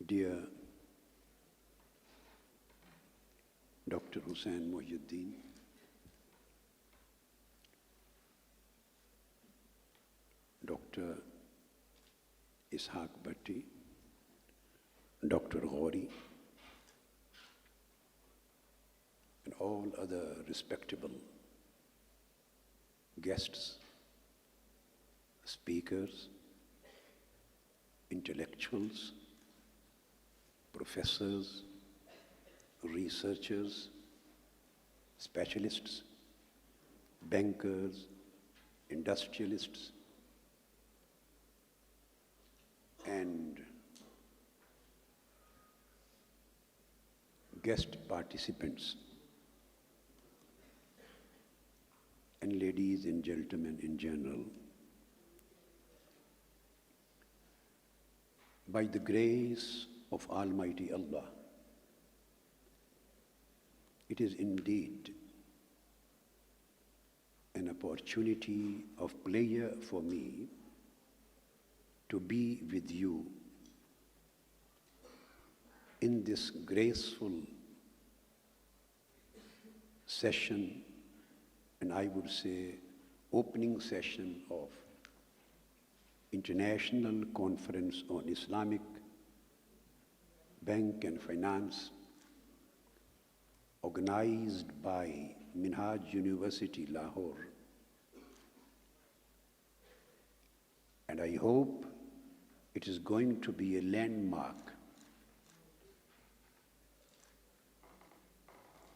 Dear Dr. Hussain Mohyuddin, Dr. Ishaq Bhatti, Dr. Ghori, and all other respectable guests, speakers, intellectuals, professors, researchers, specialists, bankers, industrialists, and guest participants, and ladies and gentlemen in general. By the grace of Almighty Allah, it is indeed an opportunity of pleasure for me to be with you in this graceful session, and I would say opening session of International Conference on Islamic Bank and Finance, organized by Minhaj University, Lahore. And I hope it is going to be a landmark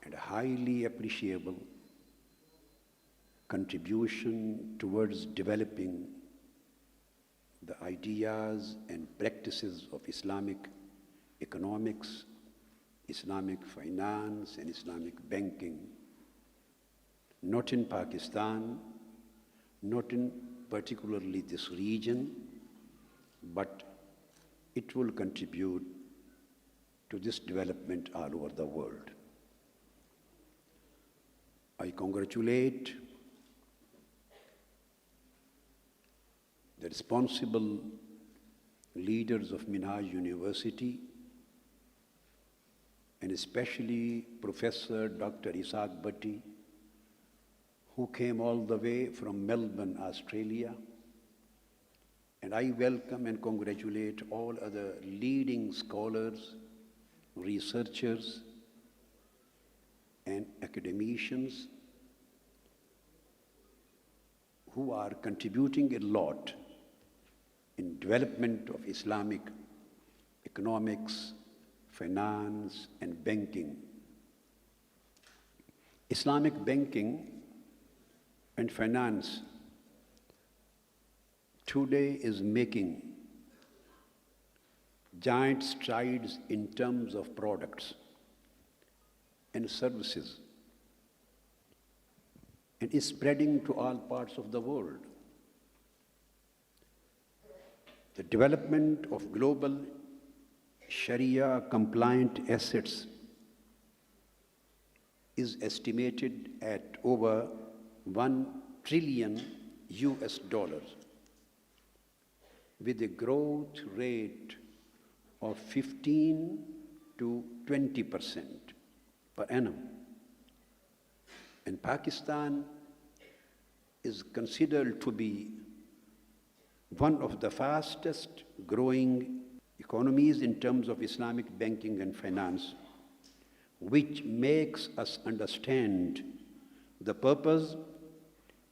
and a highly appreciable contribution towards developing the ideas and practices of Islamic economics, Islamic finance, and Islamic banking, not in Pakistan, not in particularly this region, but it will contribute to this development all over the world. I congratulate the responsible leaders of Minhaj University, and especially Professor Dr. Ishaq Bhatti, who came all the way from Melbourne, Australia. And I welcome and congratulate all other leading scholars, researchers, and academicians who are contributing a lot in development of Islamic economics, finance, and banking. Islamic banking and finance today is making giant strides in terms of products and services, and is spreading to all parts of the world. The development of global Sharia-compliant assets is estimated at over $1 trillion US, with a growth rate of 15 to 20% per annum. And Pakistan is considered to be one of the fastest growing economies in terms of Islamic banking and finance, which makes us understand the purpose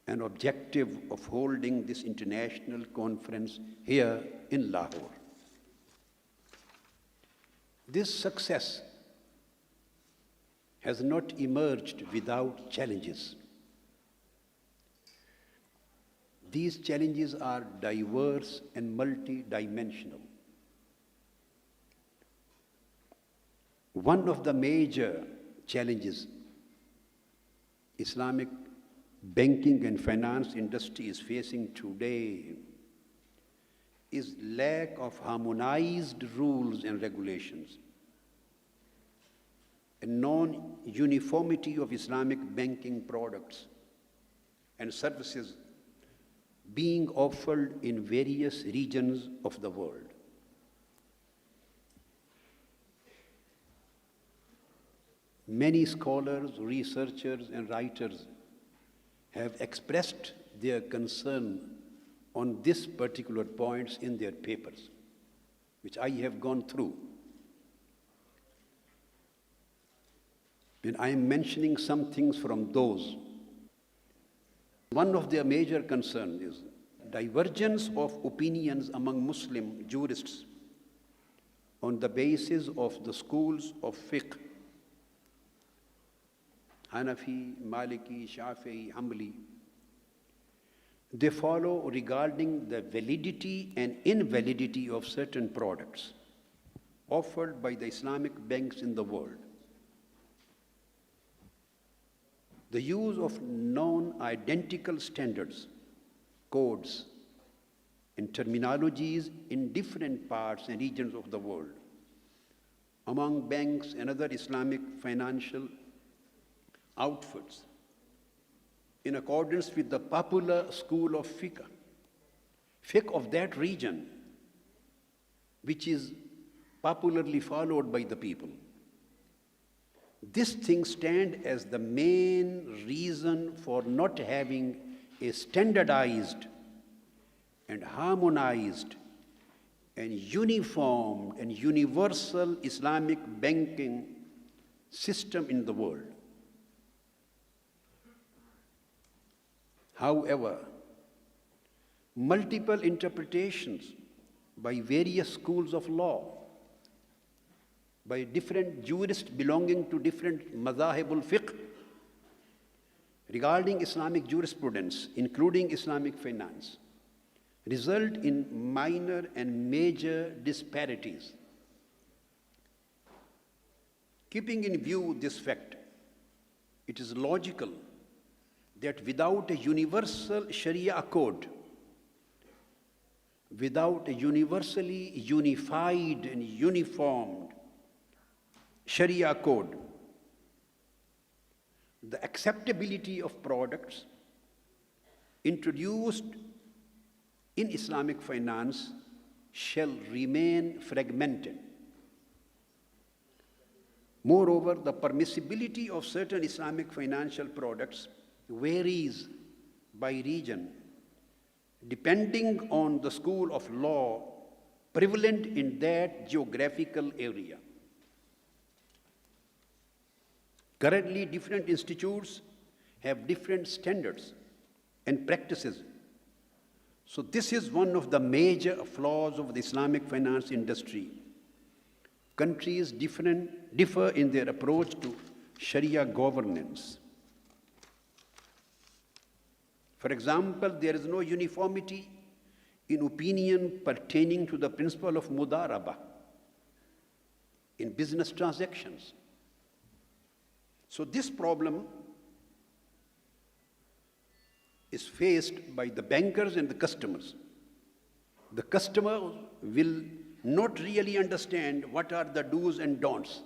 and objective of holding this international conference here in Lahore. This success has not emerged without challenges. These challenges are diverse and multidimensional. One of the major challenges Islamic banking and finance industry is facing today is lack of harmonized rules and regulations, and non-uniformity of Islamic banking products and services being offered in various regions of the world. Many scholars, researchers, and writers have expressed their concern on this particular points in their papers, which I have gone through. When I am mentioning some things from those, one of their major concerns is divergence of opinions among Muslim jurists on the basis of the schools of fiqh, Hanafi, Maliki, Shafi'i, Hanbali. They follow regarding the validity and invalidity of certain products offered by the Islamic banks in the world. The use of non-identical standards, codes, and terminologies in different parts and regions of the world among banks and other Islamic financial outfits in accordance with the popular school of fiqh of that region, which is popularly followed by the people. This thing stands as the main reason for not having a standardized and harmonized and uniform and universal Islamic banking system in the world. However, multiple interpretations by various schools of law, by different jurists belonging to different madhahibul fiqh regarding Islamic jurisprudence, including Islamic finance, result in minor and major disparities. Keeping in view this fact, it is logical that without a universal Sharia code, without a universally unified and uniformed Sharia code, the acceptability of products introduced in Islamic finance shall remain fragmented. Moreover, the permissibility of certain Islamic financial products varies by region, depending on the school of law prevalent in that geographical area. Currently, different institutes have different standards and practices. So this is one of the major flaws of the Islamic finance industry. Countries differ in their approach to Sharia governance. For example, there is no uniformity in opinion pertaining to the principle of mudaraba in business transactions. So this problem is faced by the bankers and the customers. The customer will not really understand what are the do's and don'ts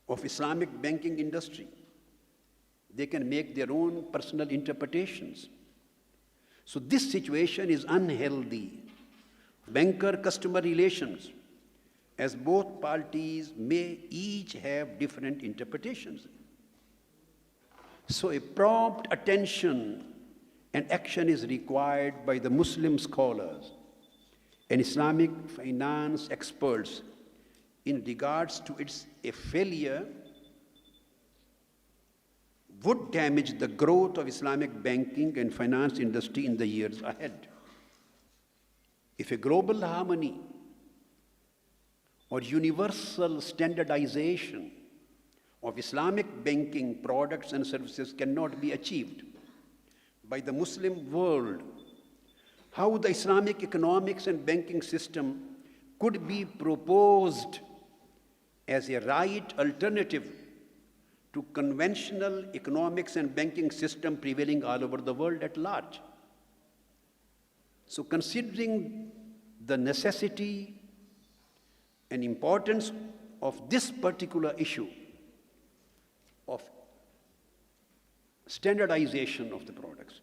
of Islamic banking industry. They can make their own personal interpretations. So this situation is unhealthy. Banker-customer relations, as both parties may each have different interpretations. So a prompt attention and action is required by the Muslim scholars and Islamic finance experts in regards to a failure would damage the growth of Islamic banking and finance industry in the years ahead. If a global harmony or universal standardization of Islamic banking products and services cannot be achieved by the Muslim world, how the Islamic economics and banking system could be proposed as a right alternative to conventional economics and banking system prevailing all over the world at large. So considering the necessity and importance of this particular issue of standardization of the products,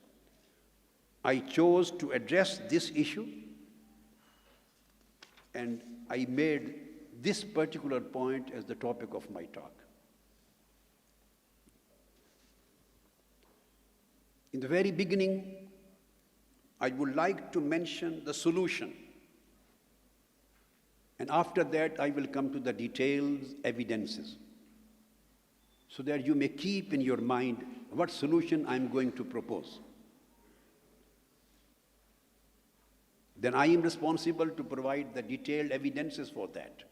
I chose to address this issue, and I made this particular point as the topic of my talk. In the very beginning, I would like to mention the solution. And after that, I will come to the details, evidences, so that you may keep in your mind what solution I am going to propose. Then I am responsible to provide the detailed evidences for that.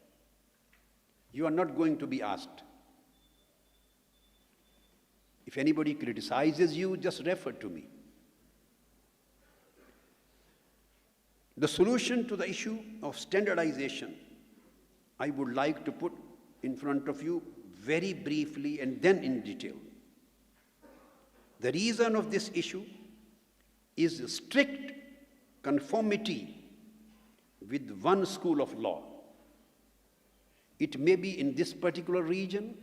You are not going to be asked. If anybody criticizes you, just refer to me. The solution to the issue of standardization, I would like to put in front of you very briefly and then in detail. The reason of this issue is strict conformity with one school of law. It may be in this particular region,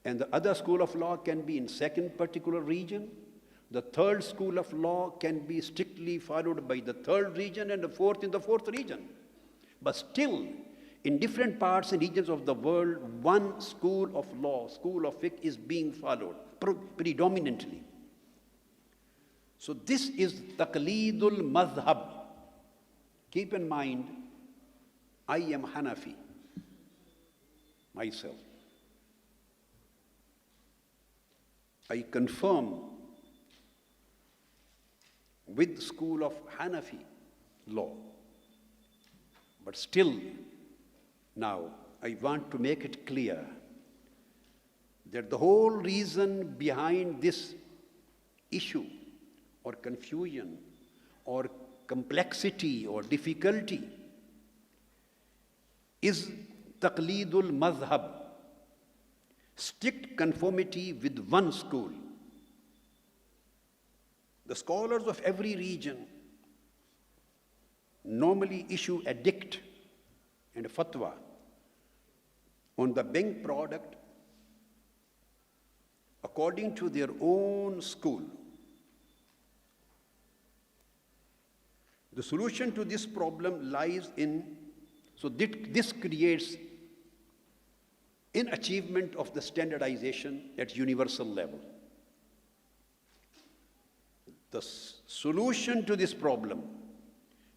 and the other school of law can be in second particular region. The third school of law can be strictly followed by the third region and the fourth in the fourth region. But still, in different parts and regions of the world, one school of law, school of fiqh, is being followed predominantly. So this is taqleedul madhab. Keep in mind, I am Hanafi myself. I confirm with school of Hanafi law. But still, now, I want to make it clear that the whole reason behind this issue or confusion or complexity or difficulty is taqleedul madhab, strict conformity with one school. The scholars of every region normally issue a dict and a fatwa on the bank product according to their own school. The solution to this problem lies in, so this creates in achievement of the standardization at universal level. The solution to this problem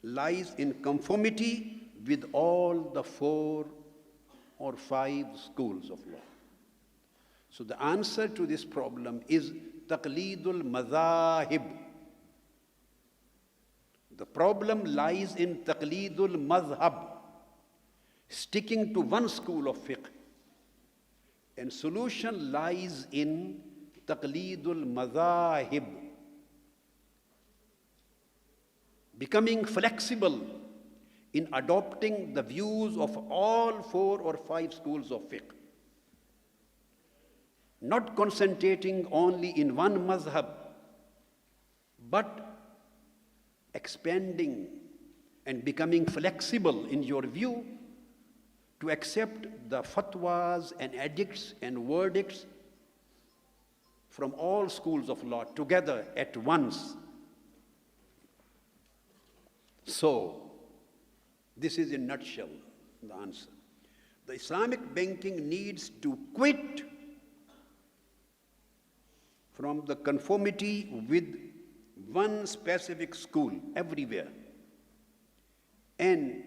lies in conformity with all the 4 or 5 schools of law. So the answer to this problem is taqleedul madhahib. The problem lies in taqleedul madhab, sticking to one school of fiqh. And solution lies in taqleedul madhahib, becoming flexible in adopting the views of all 4 or 5 schools of fiqh, not concentrating only in one mazhab, but expanding and becoming flexible in your view to accept the fatwas and edicts and verdicts from all schools of law together at once. So, this is in a nutshell the answer. The Islamic banking needs to quit from the conformity with one specific school everywhere and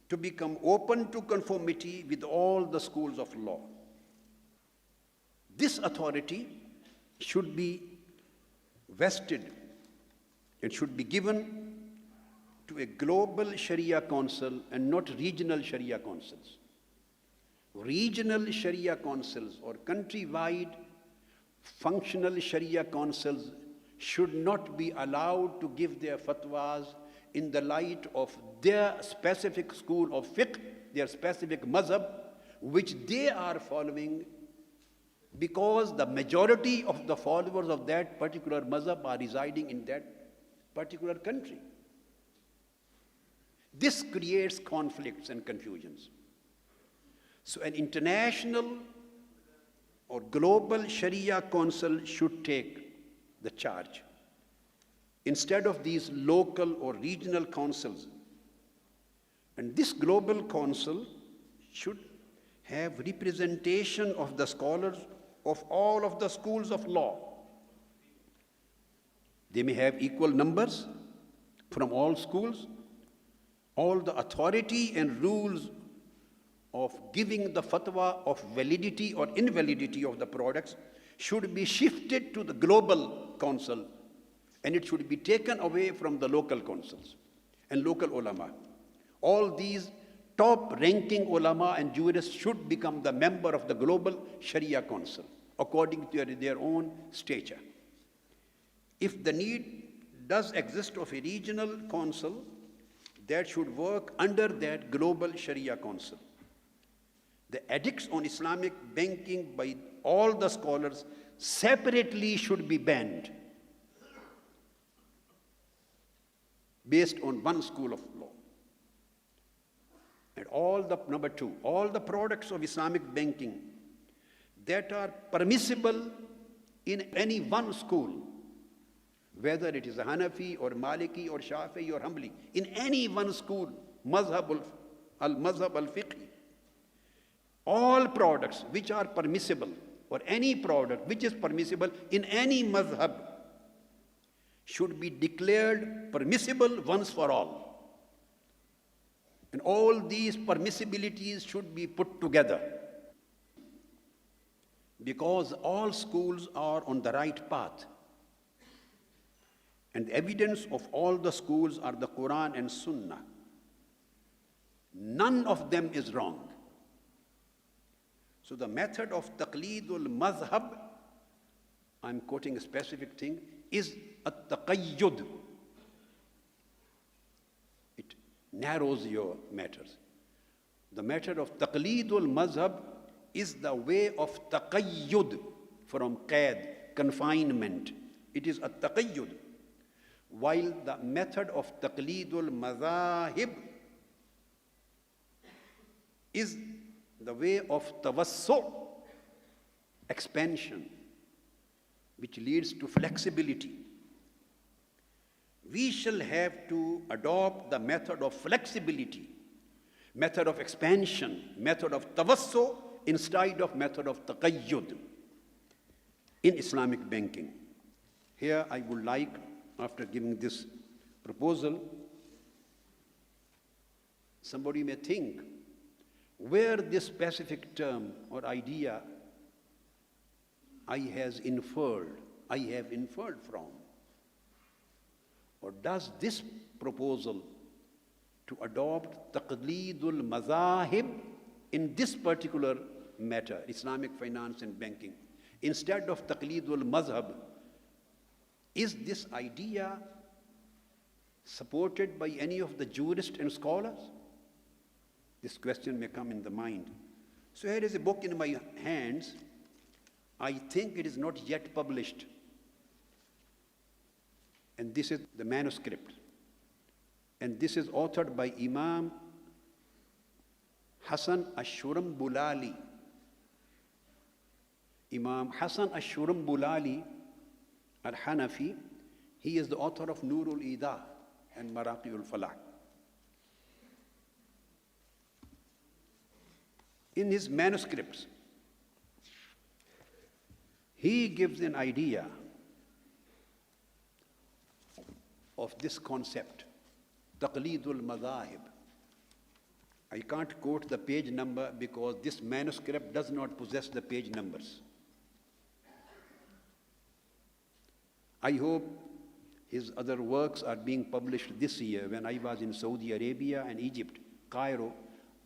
to become open to conformity with all the schools of law. This authority should be vested and should be given to a global Sharia council and not regional Sharia councils. Regional Sharia councils or countrywide functional Sharia councils should not be allowed to give their fatwas in the light of their specific school of fiqh, their specific mazhab, which they are following because the majority of the followers of that particular mazhab are residing in that particular country. This creates conflicts and confusions. So an international or global Sharia council should take the charge instead of these local or regional councils. And this global council should have representation of the scholars of all of the schools of law. They may have equal numbers from all schools. All the authority and rules of giving the fatwa of validity or invalidity of the products should be shifted to the global council, and it should be taken away from the local councils and local ulama. All these top-ranking ulama and jurists should become the member of the global Sharia Council according to their own stature. If the need does exist of a regional council, that should work under that global Sharia Council. The edicts on Islamic banking by all the scholars separately should be banned based on one school of law. And number two, all the products of Islamic banking that are permissible in any one school, whether it is a Hanafi or Maliki or Shafi'i or Hanbali, in any one school, Mazhab al-Fiqhi, all products which are permissible, or any product which is permissible in any mazhab, should be declared permissible once for all. And all these permissibilities should be put together, because all schools are on the right path. And the evidence of all the schools are the Quran and Sunnah. None of them is wrong. So the method of taqleedul mazhab, I'm quoting a specific thing, is at-taqayyud. It narrows your matters. The method of taqleedul mazhab is the way of taqayyud, from qaid, confinement. It is at-taqayyud. While the method of taqleedul mazahib is the way of tawassu, expansion, which leads to flexibility. We shall have to adopt the method of flexibility, method of expansion, method of tawassu, instead of method of taqayyud in Islamic banking. Here I would like, after giving this proposal, somebody may think where this specific term or idea I have inferred from. Or does this proposal to adopt taqleedul mazahib in this particular matter, Islamic finance and banking, instead of taqleedul mazhab, is this idea supported by any of the jurists and scholars? This question may come in the mind. So here is a book in my hands. I think it is not yet published. And this is the manuscript. And this is authored by Imam Hassan Ash-Shurambulali. Imam Hassan Ash-Shurambulali al-Hanafi, he is the author of Nurul Ida and Maraqiyul Falah. In his manuscripts, he gives an idea of this concept, taqleedul madhahib. I can't quote the page number because this manuscript does not possess the page numbers. I hope his other works are being published this year. When I was in Saudi Arabia and Egypt, Cairo,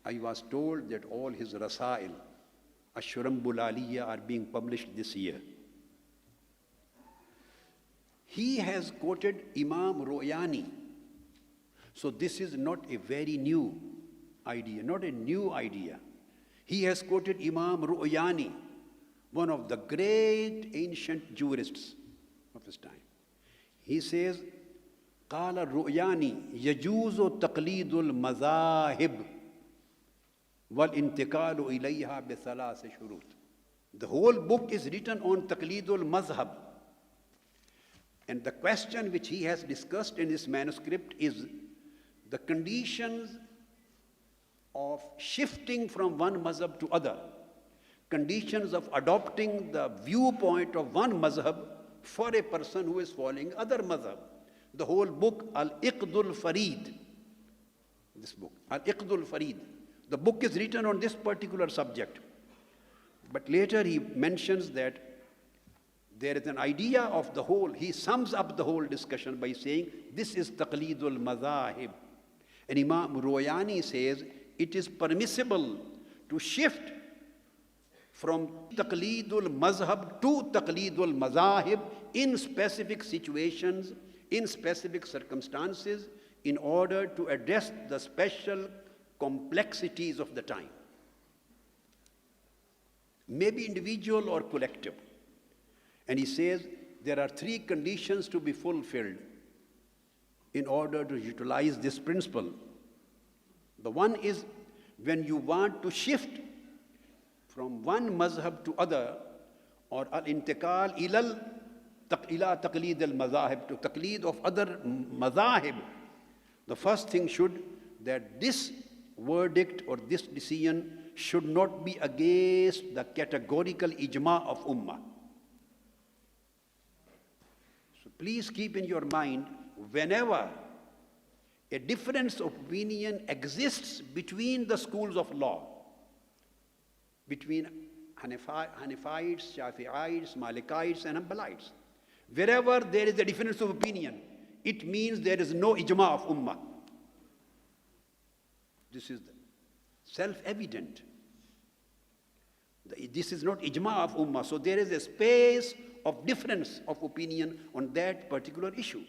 I was told that all his rasail, Ash-Shurambulaliya, are being published this year. He has quoted Imam Royani. So this is not a very new idea, not a new idea. He has quoted Imam Royani, one of the great ancient jurists of his time. He says, قال الرؤياني يجوز تقليد المذاهب والانتقال إليها بثلاث شروط. The whole book is written on taqleedul mazhab. And the question which he has discussed in his manuscript is the conditions of shifting from one mazhab to other, conditions of adopting the viewpoint of one mazhab for a person who is following other madhab. The whole book, Al-Iqdul Farid, this book, Al-Iqdul Farid, the book is written on this particular subject. But later he mentions that there is an idea of the whole, he sums up the whole discussion by saying, this is taqleedul madhahib. And Imam Royani says, it is permissible to shift from taqleedul mazhab to taqleedul mazahib in specific situations, in specific circumstances, in order to address the special complexities of the time. Maybe individual or collective. And he says there are three conditions to be fulfilled in order to utilize this principle. The one is when you want to shift from one mazhab to other, or al-intiqal ila taqleed al-mazahib, to taqleed of other mazahib, the first thing should that this verdict or this decision should not be against the categorical ijma of ummah. So please keep in your mind, whenever a difference of opinion exists between the schools of law, between Hanafites, Shafi'ites, Malikites, and Hanbalites, wherever there is a difference of opinion, it means there is no ijma of ummah. This is self-evident. This is not ijma of ummah. So there is a space of difference of opinion on that particular issue.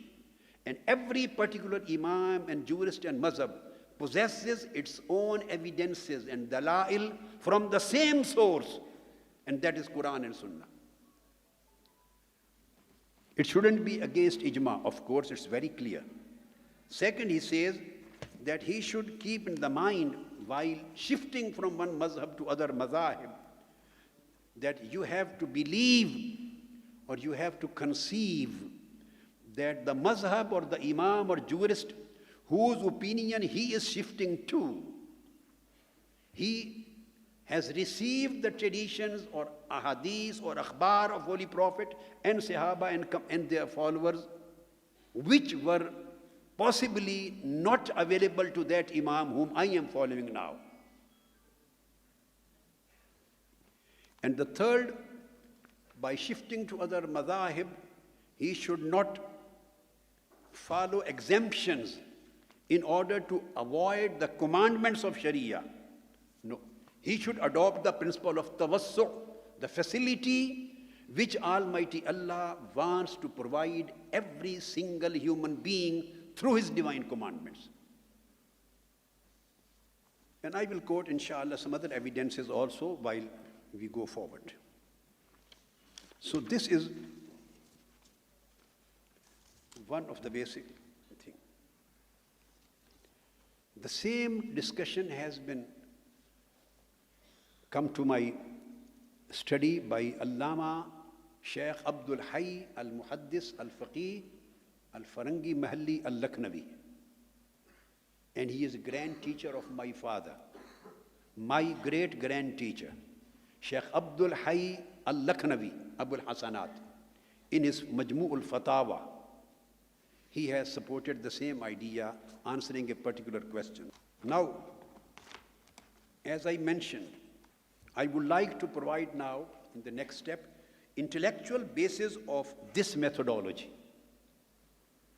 And every particular imam and jurist and mazhab possesses its own evidences and dalail from the same source, and that is Quran and Sunnah. It shouldn't be against ijma, of course, it's very clear. Second, he says that he should keep in the mind while shifting from one mazhab to other mazahib, that you have to believe or you have to conceive that the mazhab or the imam or jurist whose opinion he is shifting to, he has received the traditions or ahadith or akhbar of Holy Prophet and Sahaba and their followers, which were possibly not available to that imam whom I am following now. And the third, by shifting to other madhahib, he should not follow exemptions in order to avoid the commandments of Sharia. No, he should adopt the principle of tawassu', the facility which Almighty Allah wants to provide every single human being through His divine commandments. And I will quote, inshallah, some other evidences also while we go forward. So this is one of the basic things. The same discussion has been come to my study by Allama Shaykh Abdul Hayy al-Muhaddis al-Faqih al-Farangi Mahalli al-Lakhnawi. And he is a grand teacher of my father, my great-grand teacher, Shaykh Abdul Hayy al-Lakhnawi, Abul Hasanat. In his Majmu'ul Fatawa, he has supported the same idea, answering a particular question. Now, as I mentioned, I would like to provide now, in the next step, intellectual basis of this methodology.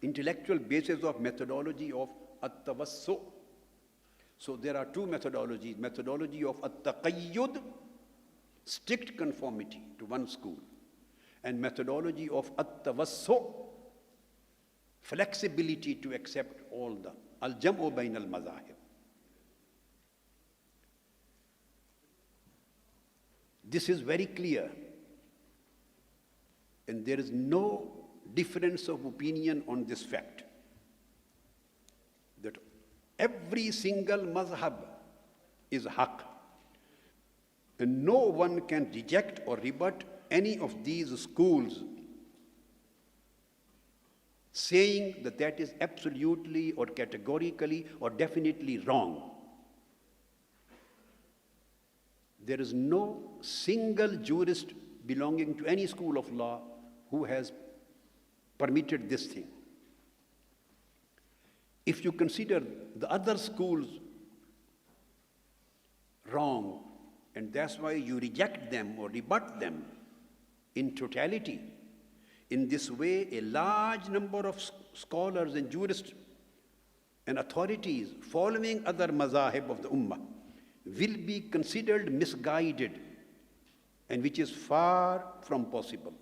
Intellectual basis of methodology of at-tawassu'. So there are two methodologies. Methodology of at-taqayyud, strict conformity to one school, and methodology of at-tawassu', flexibility to accept all the al-jam'u bayn al-mazahib. This is very clear, and there is no difference of opinion on this fact, that every single mazhab is haqq, and no one can reject or rebut any of these schools saying that that is absolutely or categorically or definitely wrong. There is no single jurist belonging to any school of law who has permitted this thing. If you consider the other schools wrong, and that's why you reject them or rebut them in totality, in this way, a large number of scholars and jurists and authorities following other mazahib of the ummah will be considered misguided, and which is far from possible.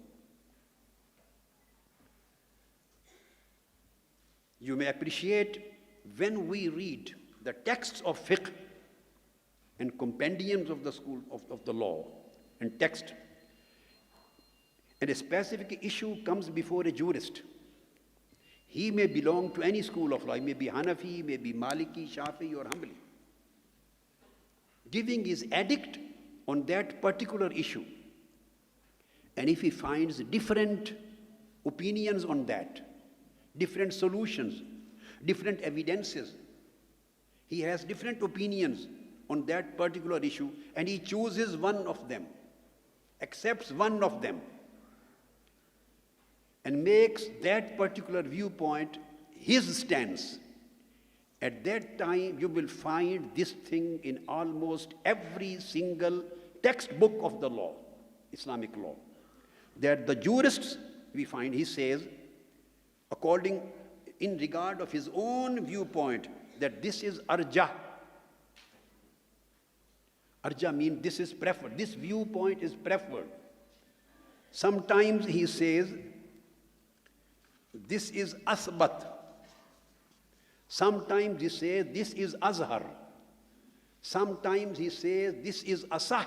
You may appreciate when we read the texts of fiqh and compendiums of the school of the law and text, and a specific issue comes before a jurist. He may belong to any school of law. He may be Hanafi, may be Maliki, Shafi, or Hanbali. Giving his edict on that particular issue. And if he finds different opinions on that, different solutions, different evidences, he has different opinions on that particular issue, and he chooses one of them, accepts one of them, and makes that particular viewpoint his stance. At that time, you will find this thing in almost every single textbook of the law, Islamic law, that the jurists, we find, he says, according, in regard of his own viewpoint, that this is arjah. Arjah means this is preferred. This viewpoint is preferred. Sometimes he says, this is asbat. Sometimes he says, this is azhar. Sometimes he says, this is asah.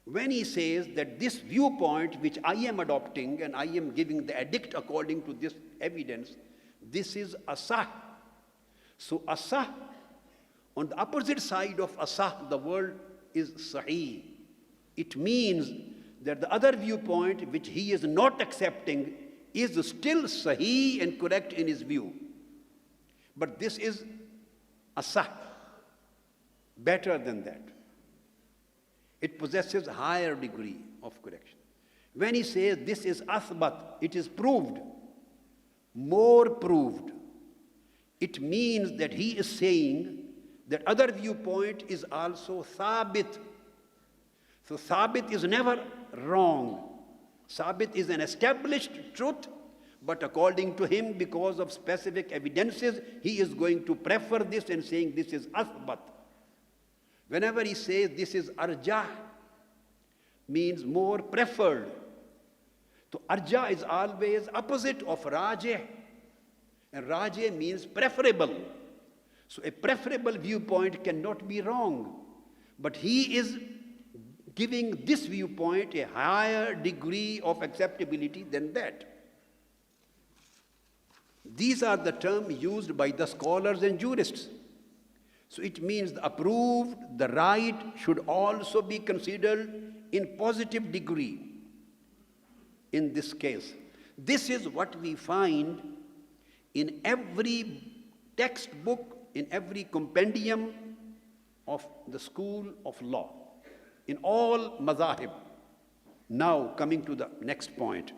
When he says that this viewpoint which I am adopting and I am giving the edict according to this evidence, this is asah. So asah, on the opposite side of asah, the word is sahih. It means that the other viewpoint which he is not accepting is still sahih and correct in his view. But this is asah, better than that. It possesses a higher degree of correction. When he says this is athbat, it is proved, more proved. It means that he is saying that other viewpoint is also thabit. So thabit is never wrong. Thabit is an established truth, but according to him, because of specific evidences, he is going to prefer this and saying this is athbat. Whenever he says this is arjah, means more preferred. So arjah is always opposite of rajih, and rajih means preferable. So a preferable viewpoint cannot be wrong, but he is giving this viewpoint a higher degree of acceptability than that. These are the terms used by the scholars and jurists. So it means the approved, the right should also be considered in positive degree in this case. This is what we find in every textbook, in every compendium of the school of law, in all mazahib. Now coming to the next point.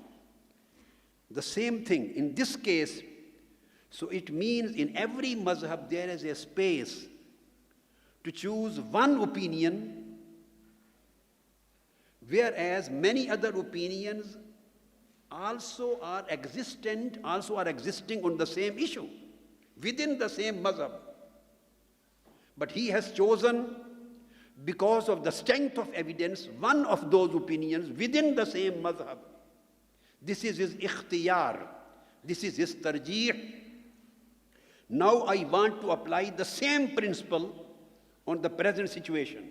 The same thing in this case. So it means in every mazhab there is a space to choose one opinion, whereas many other opinions also are existing on the same issue, within the same mazhab. But he has chosen, because of the strength of evidence, one of those opinions within the same mazhab. This is his ikhtiyar. This is his tarjih. Now I want to apply the same principle on the present situation.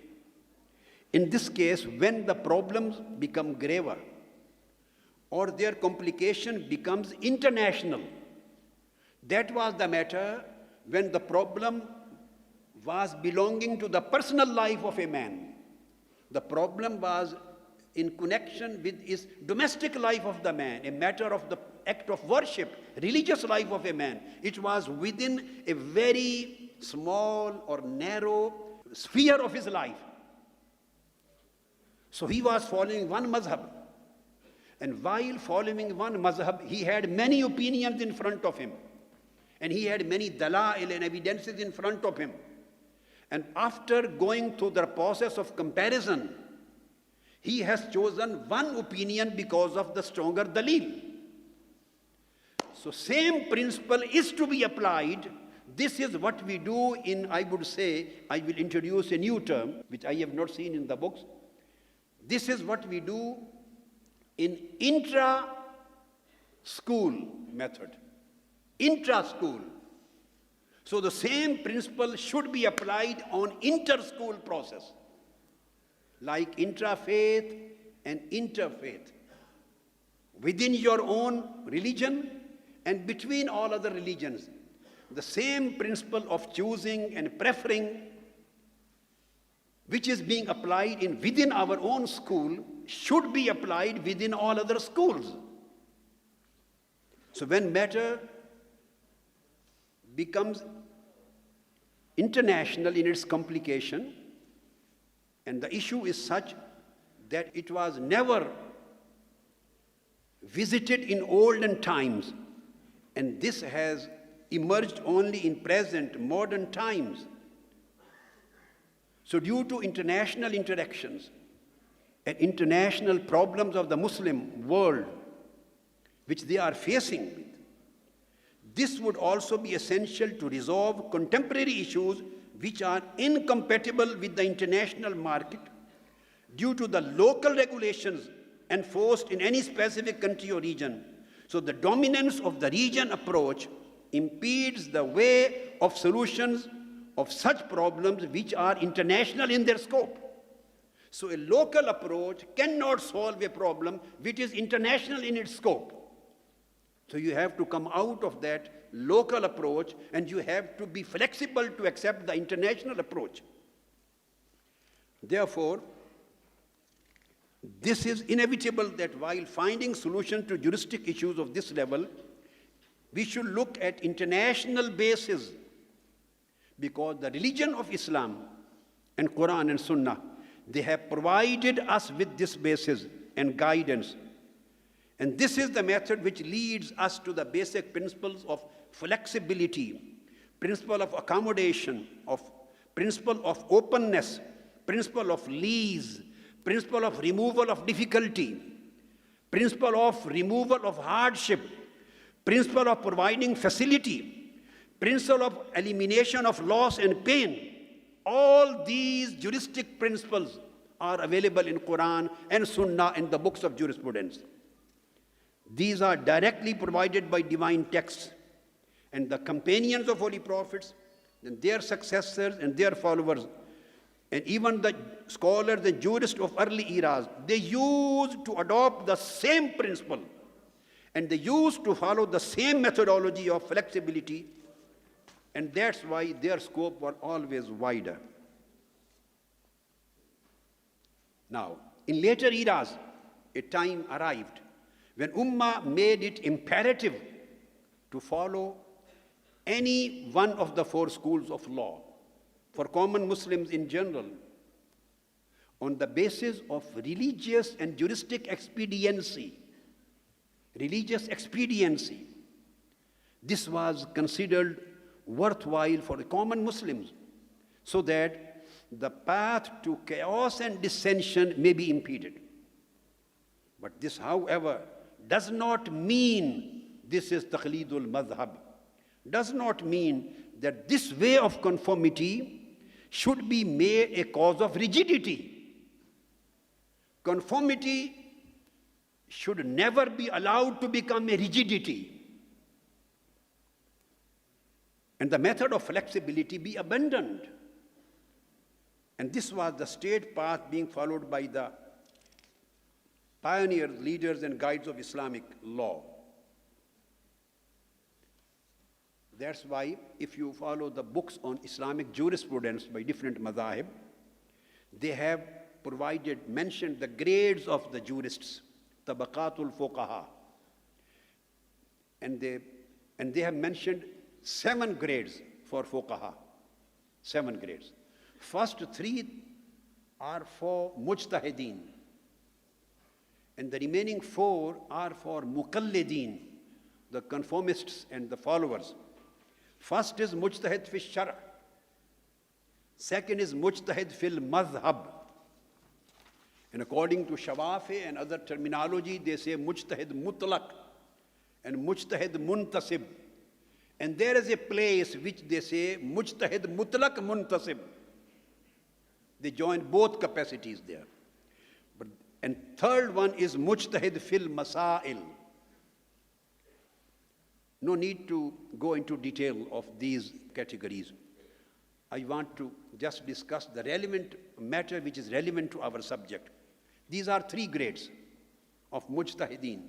In this case, when the problems become graver or their complication becomes international, that was the matter when the problem was belonging to the personal life of a man. The problem was in connection with his domestic life of the man, a matter of the act of worship, religious life of a man. It was within a very small or narrow sphere of his life. So he was following one mazhab. And while following one mazhab, he had many opinions in front of him. And he had many dala'il and evidences in front of him. And after going through the process of comparison, he has chosen one opinion because of the stronger dalil. So same principle is to be applied. This is what we do in, I would say, I will introduce a new term, which I have not seen in the books. This is what we do in intra-school method. Intra-school. So the same principle should be applied on inter-school process, like intra-faith and interfaith. Within your own religion and between all other religions, the same principle of choosing and preferring, which is being applied within our own school, should be applied within all other schools. So when matter becomes international in its complication, and the issue is such that it was never visited in olden times, and this has emerged only in present modern times. So due to international interactions and international problems of the Muslim world, which they are facing with, this would also be essential to resolve contemporary issues which are incompatible with the international market due to the local regulations enforced in any specific country or region. So the dominance of the region approach impedes the way of solutions of such problems which are international in their scope. So a local approach cannot solve a problem which is international in its scope. So you have to come out of that local approach, and you have to be flexible to accept the international approach. Therefore, this is inevitable that while finding solutions to juristic issues of this level, we should look at international basis, because the religion of Islam and Quran and Sunnah, they have provided us with this basis and guidance. And this is the method which leads us to the basic principles of flexibility, principle of accommodation, principle of openness, principle of lease, principle of removal of difficulty, principle of removal of hardship, principle of providing facility, principle of elimination of loss and pain. All these juristic principles are available in Quran and Sunnah and the books of jurisprudence. These are directly provided by divine texts, and the companions of holy prophets, and their successors and their followers, and even the scholars and jurists of early eras, they used to adopt the same principle, and they used to follow the same methodology of flexibility, and that's why their scope was always wider. Now, in later eras, a time arrived when Ummah made it imperative to follow any one of the four schools of law for common Muslims in general on the basis of religious and juristic expediency. Religious expediency. This was considered worthwhile for the common Muslims, so that the path to chaos and dissension may be impeded. But this, however, does not mean this is taqleedul madhab, does not mean that this way of conformity should be made a cause of rigidity. Conformity should never be allowed to become a rigidity, and the method of flexibility be abandoned. And this was the straight path being followed by the pioneers, leaders, and guides of Islamic law. That's why if you follow the books on Islamic jurisprudence by different madhahib, they have mentioned the grades of the jurists, tabaqatul fuqaha. And they have mentioned 7 grades for fuqaha, 7 grades. First 3 are for mujtahideen, And the remaining 4 are for muqallideen, the conformists and the followers. First is mujtahid fi shar'. Second is mujtahid fil madhhab. And according to Shawafi and other terminology, they say mujtahid mutlaq and mujtahid muntasib. And there is a place which they say mujtahid mutlaq muntasib. They join both capacities there. And third one is mujtahid fil masail. No need to go into detail of these categories. I want to just discuss the relevant matter which is relevant to our subject. These are 3 grades of mujtahideen.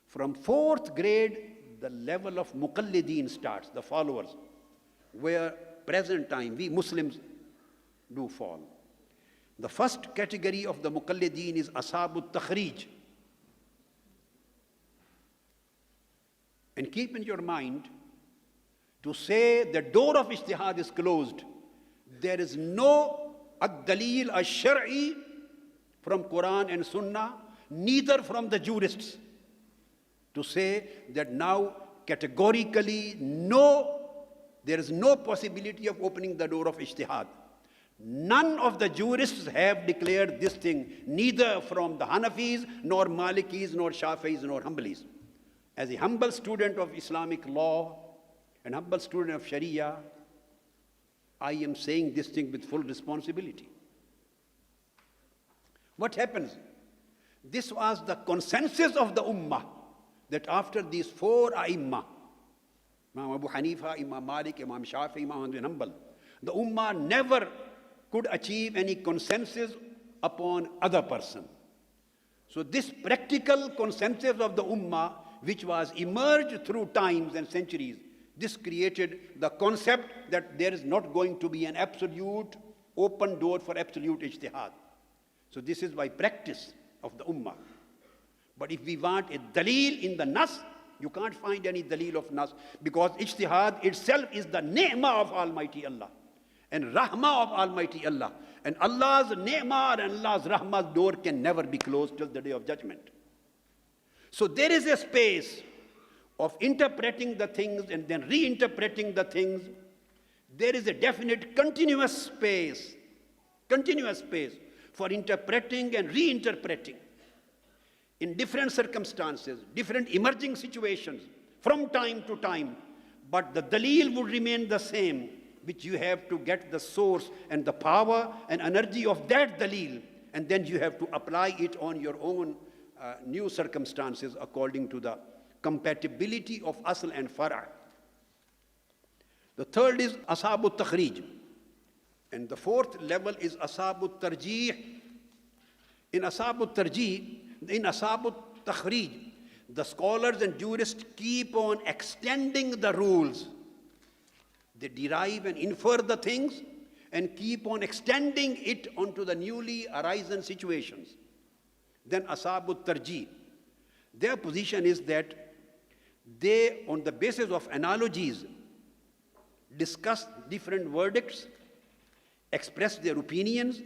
From 4th grade, the level of muqallideen starts, the followers, where present time we Muslims do fall. The first category of the muqallideen is ashabut takhrij. And keep in your mind, to say the door of ijtihad is closed, there is no ad-dalil ash-shar'i from Quran and Sunnah, neither from the jurists, to say that now categorically there is no possibility of opening the door of ijtihad. None of the jurists have declared this thing, neither from the Hanafis, nor Malikis, nor Shafi'is, nor Hanbalis. As a humble student of Islamic law and humble student of Sharia, I am saying this thing with full responsibility. What happens? This was the consensus of the Ummah, that after these 4 A'immah, Imam Abu Hanifa, Imam Malik, Imam Shafi, Imam Ahmad bin Hanbal, the Ummah never could achieve any consensus upon other person. So this practical consensus of the Ummah, which was emerged through times and centuries, this created the concept that there is not going to be an absolute open door for absolute ijtihad. So this is by practice of the Ummah. But if we want a dalil in the nas, you can't find any dalil of nas, because ijtihad itself is the ni'mah of Almighty Allah and rahmah of Almighty Allah. And Allah's ni'mah and Allah's rahmah door can never be closed till the day of judgment. So there is a space of interpreting the things and then reinterpreting the things. There is a definite continuous space for interpreting and reinterpreting in different circumstances, different emerging situations from time to time. But the dalil would remain the same, which you have to get the source and the power and energy of that dalil, and then you have to apply it on your own new circumstances according to the compatibility of asl and fara'. The third is ashabut takhrij. And the 4th level is ashabut tarjih. In ashabut takhrij, the scholars and jurists keep on extending the rules. They derive and infer the things and keep on extending it onto the newly arisen situations. Then ashabut tarjih, their position is that they, on the basis of analogies, discuss different verdicts, express their opinions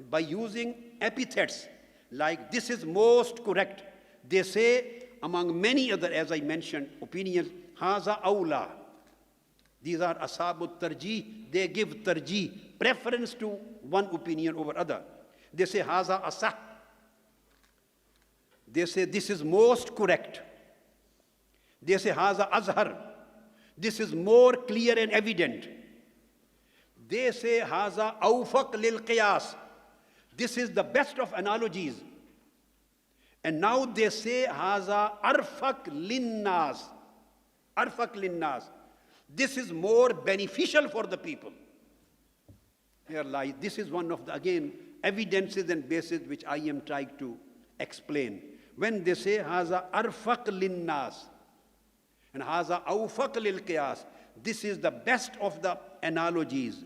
by using epithets like this is most correct. They say, among many other, as I mentioned, opinions, haza awla. These are ashabut tarjih. They give tarjih, preference to one opinion over other. They say haza asah. They say this is most correct. They say haza azhar. This is more clear and evident. They say haza awfaq lil qiyas. This is the best of analogies. And now they say haza arfaq linnas. Arfaq linnas. This is more beneficial for the people. Here lies, this is one of the, again, evidences and bases which I am trying to explain. When they say haza arfaq linnas and haza awfaq lil qiyas, this is the best of the analogies,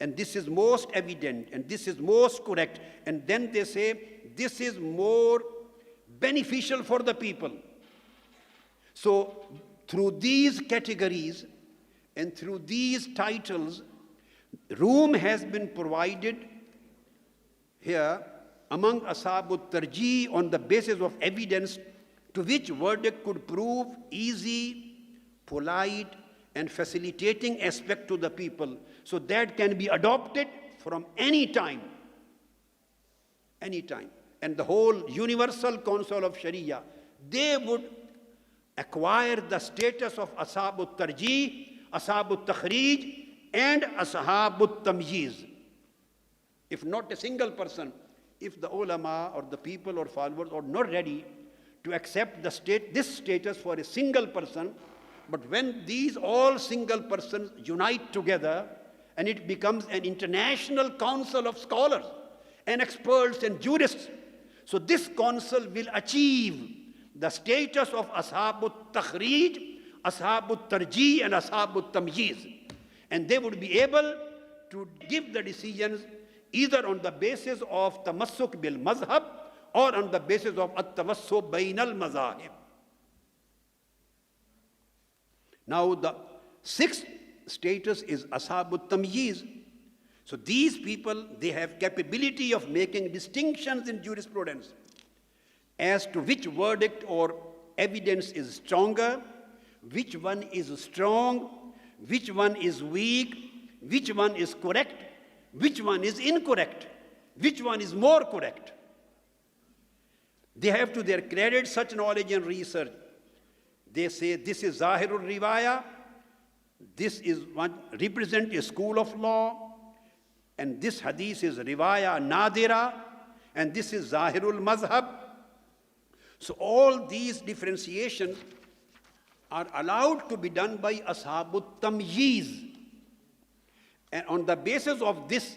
and this is most evident, and this is most correct, and then they say this is more beneficial for the people. So through these categories and through these titles, room has been provided here among Ashabut Tarjih on the basis of evidence to which verdict could prove easy, polite, and facilitating aspect to the people, so that can be adopted from any time. Anytime. And the whole Universal Council of Sharia, they would acquire the status of Ashabut Tarjih, Ashabut Takhrij, and Ashabut Tamyiz. If not a single person, if the ulama or the people or followers are not ready to accept this status for a single person, but when these all single persons unite together and it becomes an international council of scholars and experts and jurists, so this council will achieve the status of Ashabut Takhrij, Ashabut Tarjih, and Ashabut Tamyiz. And they would be able to give the decisions either on the basis of Tamassuk bil Mazhab or on the basis of At-Tawassu Bain al-Mazahib. Now the sixth status is Ashabut Tamyiz. So these people, they have capability of making distinctions in jurisprudence as to which verdict or evidence is stronger, which one is strong, which one is weak, which one is correct, which one is incorrect, which one is more correct. They have to their credit such knowledge and research. They say this is Zahirul Riwaya, this is what represents a school of law, and this hadith is Riwaya Nadira, and this is Zahirul Mazhab. So all these differentiations are allowed to be done by Ashabut Tamyiz. And on the basis of this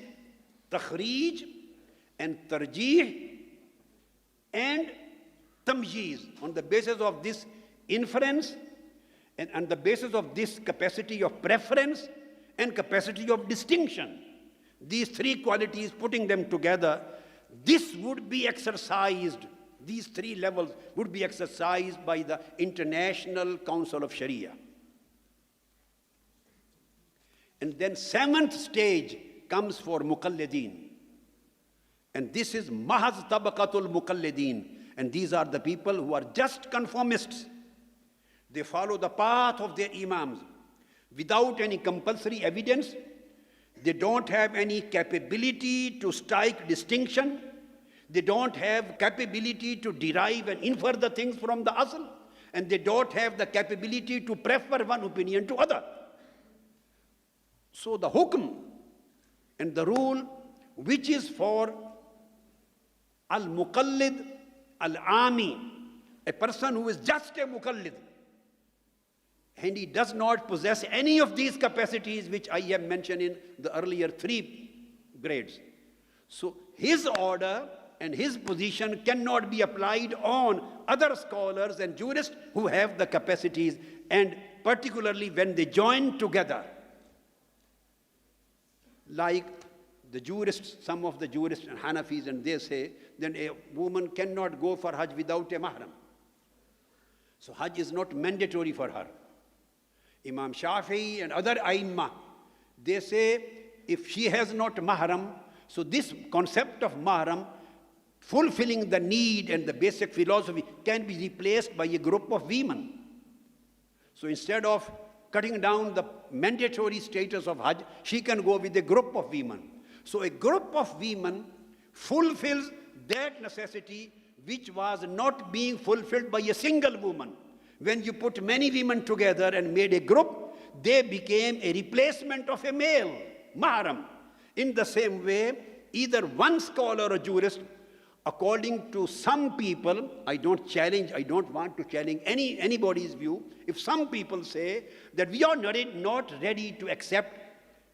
Takhrij and Tarjih and Tamyiz, on the basis of this inference and on the basis of this capacity of preference and capacity of distinction, these three qualities, putting them together, this would be exercised, these three levels would be exercised by the International Council of Sharia. And then seventh stage comes for Muqalladeen. And this is Mahaz Tabaqatul Muqalladeen. And these are the people who are just conformists. They follow the path of their imams without any compulsory evidence. They don't have any capability to strike distinction. They don't have capability to derive and infer the things from the asl. And they don't have the capability to prefer one opinion to other. So the hukm and the rule which is for al-muqallid al-ami, a person who is just a muqallid, and he does not possess any of these capacities which I have mentioned in the earlier three grades. So his order and his position cannot be applied on other scholars and jurists who have the capacities, and particularly when they join together. Like the jurists, some of the jurists and Hanafis, and they say that a woman cannot go for Hajj without a mahram. So Hajj is not mandatory for her. Imam Shafi'i and other Aimma, they say if she has not mahram, so this concept of mahram, fulfilling the need and the basic philosophy, can be replaced by a group of women. So instead of cutting down the mandatory status of Hajj, she can go with a group of women. So a group of women fulfills that necessity which was not being fulfilled by a single woman. When you put many women together and made a group, they became a replacement of a male, mahram. In the same way, either one scholar or jurist, according to some people, I don't want to challenge anybody's view. If some people say that we are not ready to accept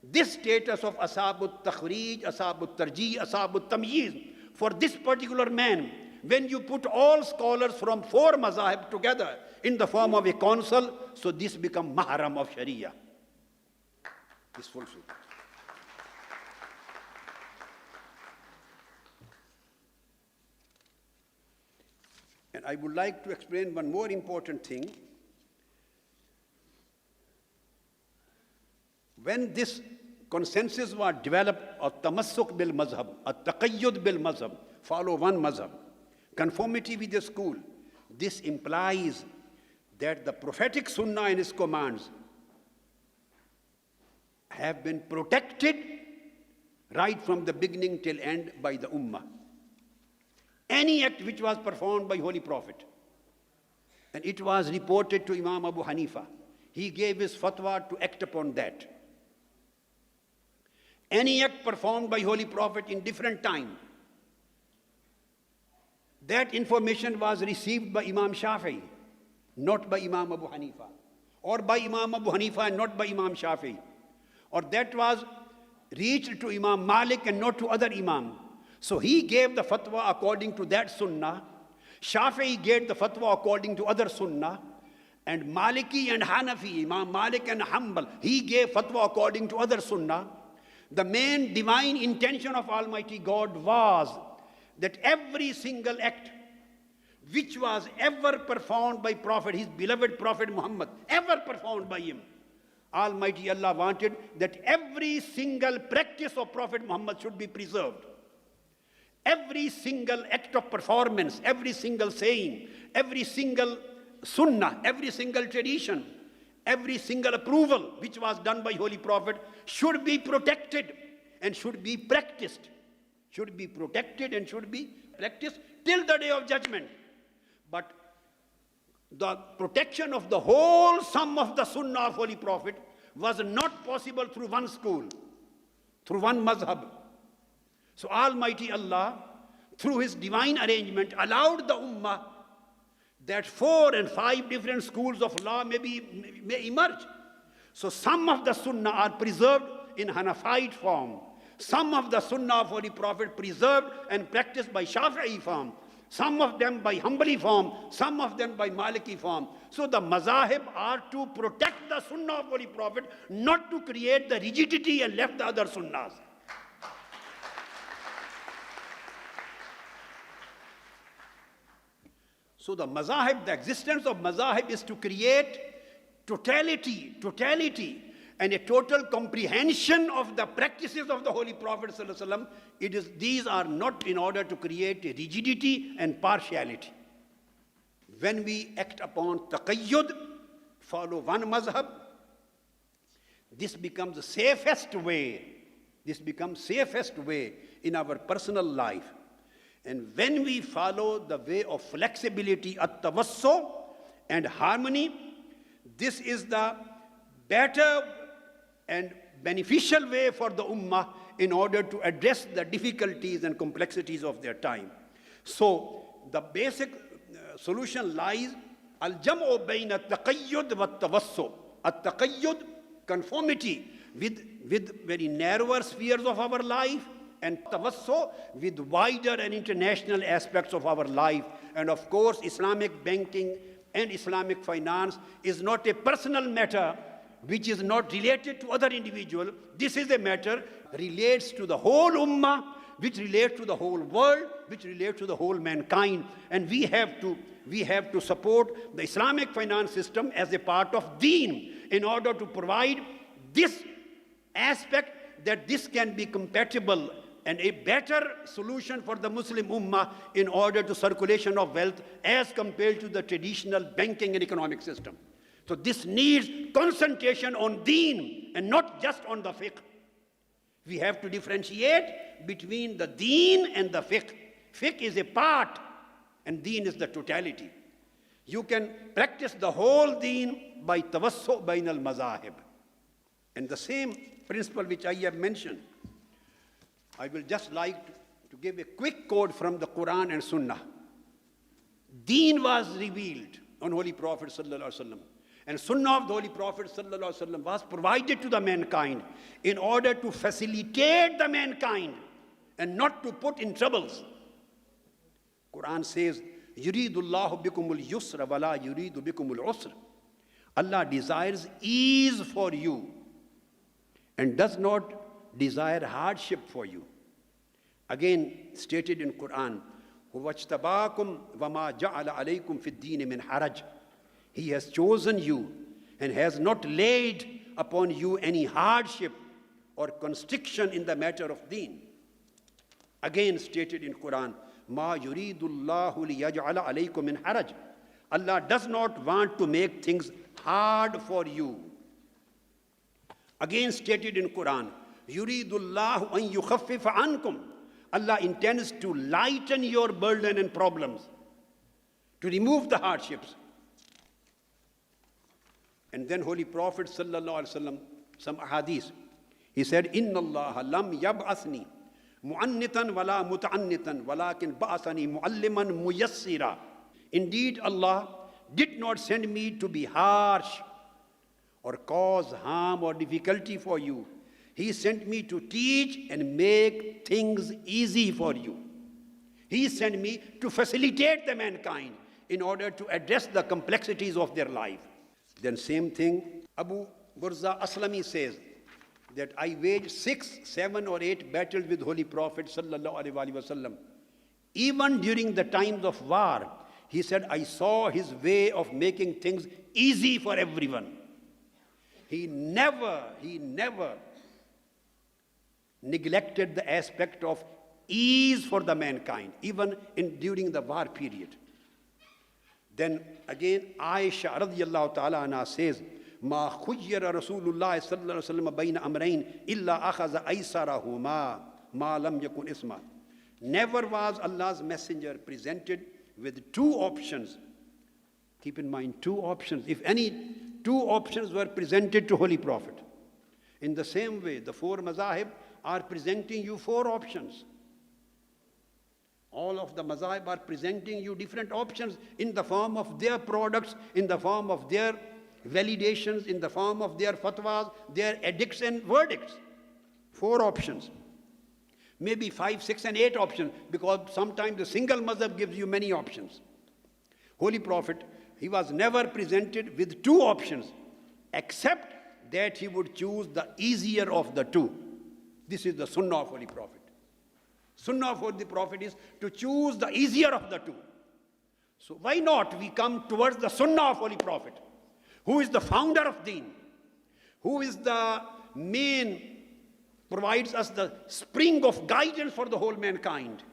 this status of Ashabut Takhrij, Ashabut Tarjih, Ashabut Tamyiz for this particular man, when you put all scholars from four mazahib together in the form of a council, so this becomes mahram of Sharia. This fulfilled. And I would like to explain one more important thing. When this consensus was developed of tamassuk bil mazhab, at taqayyud bil mazhab, follow one mazhab, conformity with the school. This implies that the prophetic sunnah and its commands have been protected right from the beginning till end by the ummah. Any act which was performed by Holy Prophet, and it was reported to Imam Abu Hanifa, he gave his fatwa to act upon that. Any act performed by Holy Prophet in different time, that information was received by Imam Shafi'i, not by Imam Abu Hanifa, or by Imam Abu Hanifa and not by Imam Shafi'i, or that was reached to Imam Malik and not to other Imam. So he gave the fatwa according to that sunnah, Shafi'i gave the fatwa according to other sunnah, and Maliki and Hanafi, Imam Malik and Hanbal, he gave fatwa according to other sunnah. The main divine intention of Almighty God was that every single act which was ever performed by Prophet, his beloved Prophet Muhammad, ever performed by him, Almighty Allah wanted that every single practice of Prophet Muhammad should be preserved. Every single act of performance, every single saying, every single sunnah, every single tradition, every single approval which was done by Holy Prophet should be protected and should be practiced. Should be protected and should be practiced till the day of judgment. But the protection of the whole sum of the sunnah of Holy Prophet was not possible through one school, through one mazhab. So Almighty Allah, through his divine arrangement, allowed the ummah that 4 and 5 different schools of law may emerge. So some of the sunnah are preserved in Hanafite form. Some of the sunnah of Holy Prophet preserved and practiced by Shafi'i form. Some of them by Hanbali form. Some of them by Maliki form. So the mazahib are to protect the sunnah of Holy Prophet, not to create the rigidity and left the other sunnahs. So the mazahib, the existence of mazahib is to create totality, and a total comprehension of the practices of the Holy Prophet ﷺ. These are not in order to create rigidity and partiality. When we act upon taqayyud, follow one mazhab, this becomes the safest way. This becomes safest way in our personal life. And when we follow the way of flexibility, at-tawassu, and harmony, this is the better and beneficial way for the ummah in order to address the difficulties and complexities of their time. So the basic solution lies al-jam'u bayna at-taqayyud wa at-tawassu. At-taqayyud, conformity with very narrower spheres of our life, and tawassu with wider and international aspects of our life. And of course, Islamic banking and Islamic finance is not a personal matter which is not related to other individual. This is a matter relates to the whole ummah, which relates to the whole world, which relates to the whole mankind. And we have to support the Islamic finance system as a part of deen in order to provide this aspect that this can be compatible and a better solution for the Muslim ummah in order to circulation of wealth as compared to the traditional banking and economic system. So this needs concentration on deen and not just on the fiqh. We have to differentiate between the deen and the fiqh. Fiqh is a part and deen is the totality. You can practice the whole deen by tawassu bain al-mazahib. And the same principle which I have mentioned, I will just like to give a quick quote from the Quran and Sunnah. Deen was revealed on Holy Prophet sallallahu alaihi wasallam, and Sunnah of the Holy Prophet sallallahu alaihi wasallam was provided to the mankind in order to facilitate the mankind and not to put in troubles. Quran says, "Yuridullahu bikumul yusra wala yuridu bikumul usra." Allah desires ease for you and does not desire hardship for you. Again stated in Quran, "Huwajtabakum wama ja'ala alaykum fid deen min haraj." He has chosen you and has not laid upon you any hardship or constriction in the matter of deen. Again stated in Quran, Ma yuridullahu liyaj'ala alaykum min haraj. Allah does not want to make things hard for you. Again stated in Quran, yuridullahu an yukhaffifa ankum. Allah intends to lighten your burden and problems, to remove the hardships. And then Holy Prophet sallallahu alaihi wasallam, some hadith, he said, Inna Allah lam yab'athni mu'annitan wala muta'annitan walakin ba'athani mu'alliman muyassira. Indeed, Allah did not send me to be harsh or cause harm or difficulty for you. He sent me to teach and make things easy for you. He sent me to facilitate the mankind in order to address the complexities of their life. Then same thing, Abu Burza Aslami says that I waged 6, 7 or 8 battles with Holy Prophet sallallahu alaihi wasallam. Even during the times of war, he said, I saw his way of making things easy for everyone. He never neglected the aspect of ease for the mankind, even during the war period. Then again, Aisha radiyallahu ta'ala anha says, Ma khuyyara Rasulullah sallallahu alaihi wasallam bayna amrayn illa akhaza aysarahuma ma lam yakun isma. Never was Allah's messenger presented with 2 options. Keep in mind, 2 options. If any 2 options were presented to Holy Prophet. In the same way, the 4 mazahib are presenting you 4 options. All of the mazahib are presenting you different options in the form of their products, in the form of their validations, in the form of their fatwas, their edicts and verdicts. 4 options. Maybe 5, 6 and 8 options, because sometimes the single mazhab gives you many options. Holy Prophet, he was never presented with 2 options, except that he would choose the easier of the 2. This is the sunnah of Holy Prophet. Sunnah of Holy Prophet is to choose the easier of the 2. So why not we come towards the sunnah of Holy Prophet, who is the founder of deen, who is the main, provides us the spring of guidance for the whole mankind.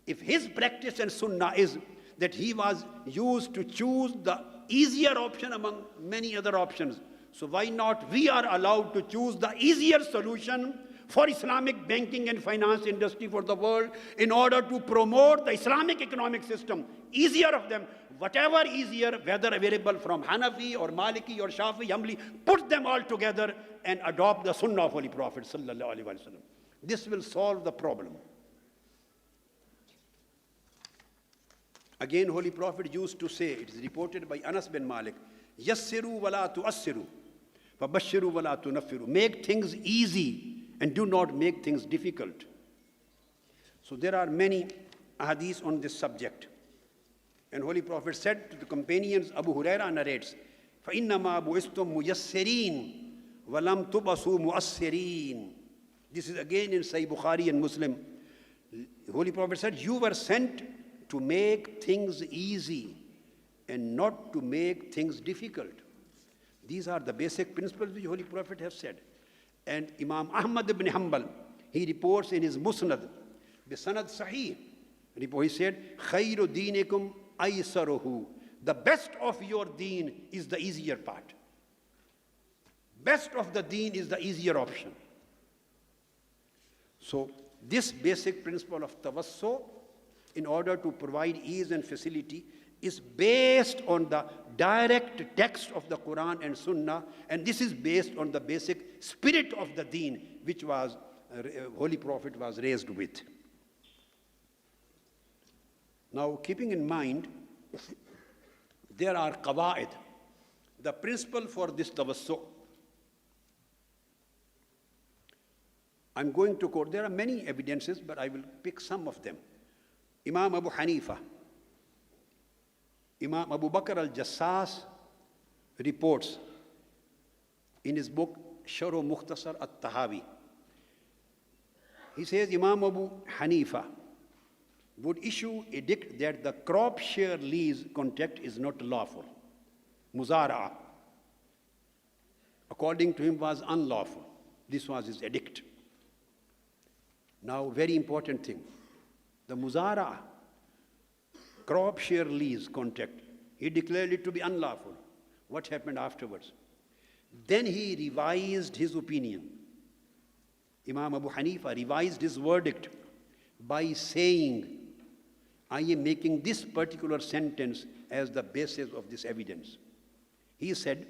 If his practice and sunnah is that he was used to choose the easier option among many other options, so why not we are allowed to choose the easier solution for Islamic banking and finance industry for the world in order to promote the Islamic economic system, easier of them, whatever easier, whether available from Hanafi or Maliki or Shafi, Hanbali, put them all together and adopt the sunnah of Holy Prophet sallallahu alaihi wasallam. This will solve the problem. Again, Holy Prophet used to say, it is reported by Anas bin Malik, Yassiru wala tuassiru, fabashiru wala tunaffiru. Make things easy and do not make things difficult. So there are many hadiths on this subject. And Holy Prophet said to the companions, Abu Huraira narrates, فَإِنَّمَا بُعِثْتُمْ مُيَسِّرِينَ وَلَمْ تُبَصُوا مُؤَسِّرِينَ. This is again in Sahih Bukhari and Muslim. Holy Prophet said, you were sent to make things easy and not to make things difficult. These are the basic principles which Holy Prophet has said. And Imam Ahmad ibn Hanbal, he reports in his Musnad, Bisanad Sahih, he said, خَيْرُ دِينِكُمْ أَيْسَرُهُ. The best of your deen is the easier part. Best of the deen is the easier option. So this basic principle of tawassu, in order to provide ease and facility, is based on the direct text of the Quran and Sunnah, and this is based on the basic spirit of the deen which was Holy Prophet was raised with. Now, keeping in mind, there are qawaid, the principle for this tawassu. I'm going to quote, there are many evidences, but I will pick some of them. Imam Abu Hanifa, Imam Abu Bakr al-Jassas reports in his book Sharh Mukhtasar at-Tahawi. He says Imam Abu Hanifa would issue a edict that the crop share lease contract is not lawful. Muzara'a, according to him, was unlawful. This was his edict. Now, very important thing. The muzara'a, crop share lease contract. He declared it to be unlawful. What happened afterwards? Then he revised his opinion. Imam Abu Hanifa revised his verdict by saying, I am making this particular sentence as the basis of this evidence. He said,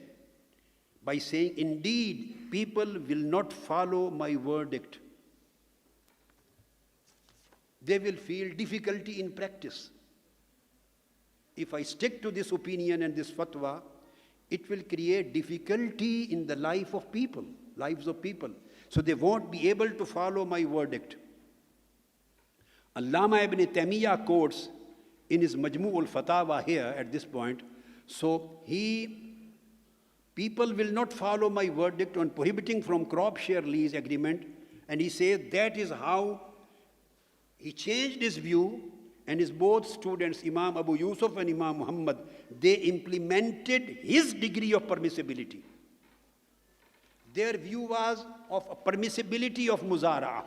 by saying, indeed, people will not follow my verdict. They will feel difficulty in practice. If I stick to this opinion and this fatwa, it will create difficulty in the lives of people. So they won't be able to follow my verdict. Allama ibn Taymiyyah quotes in his Majmu' al-Fatawa here at this point, so people will not follow my verdict on prohibiting from crop share lease agreement, and he says that is how he changed his view, and his both students, Imam Abu Yusuf and Imam Muhammad, they implemented his degree of permissibility. Their view was of a permissibility of muzara'a.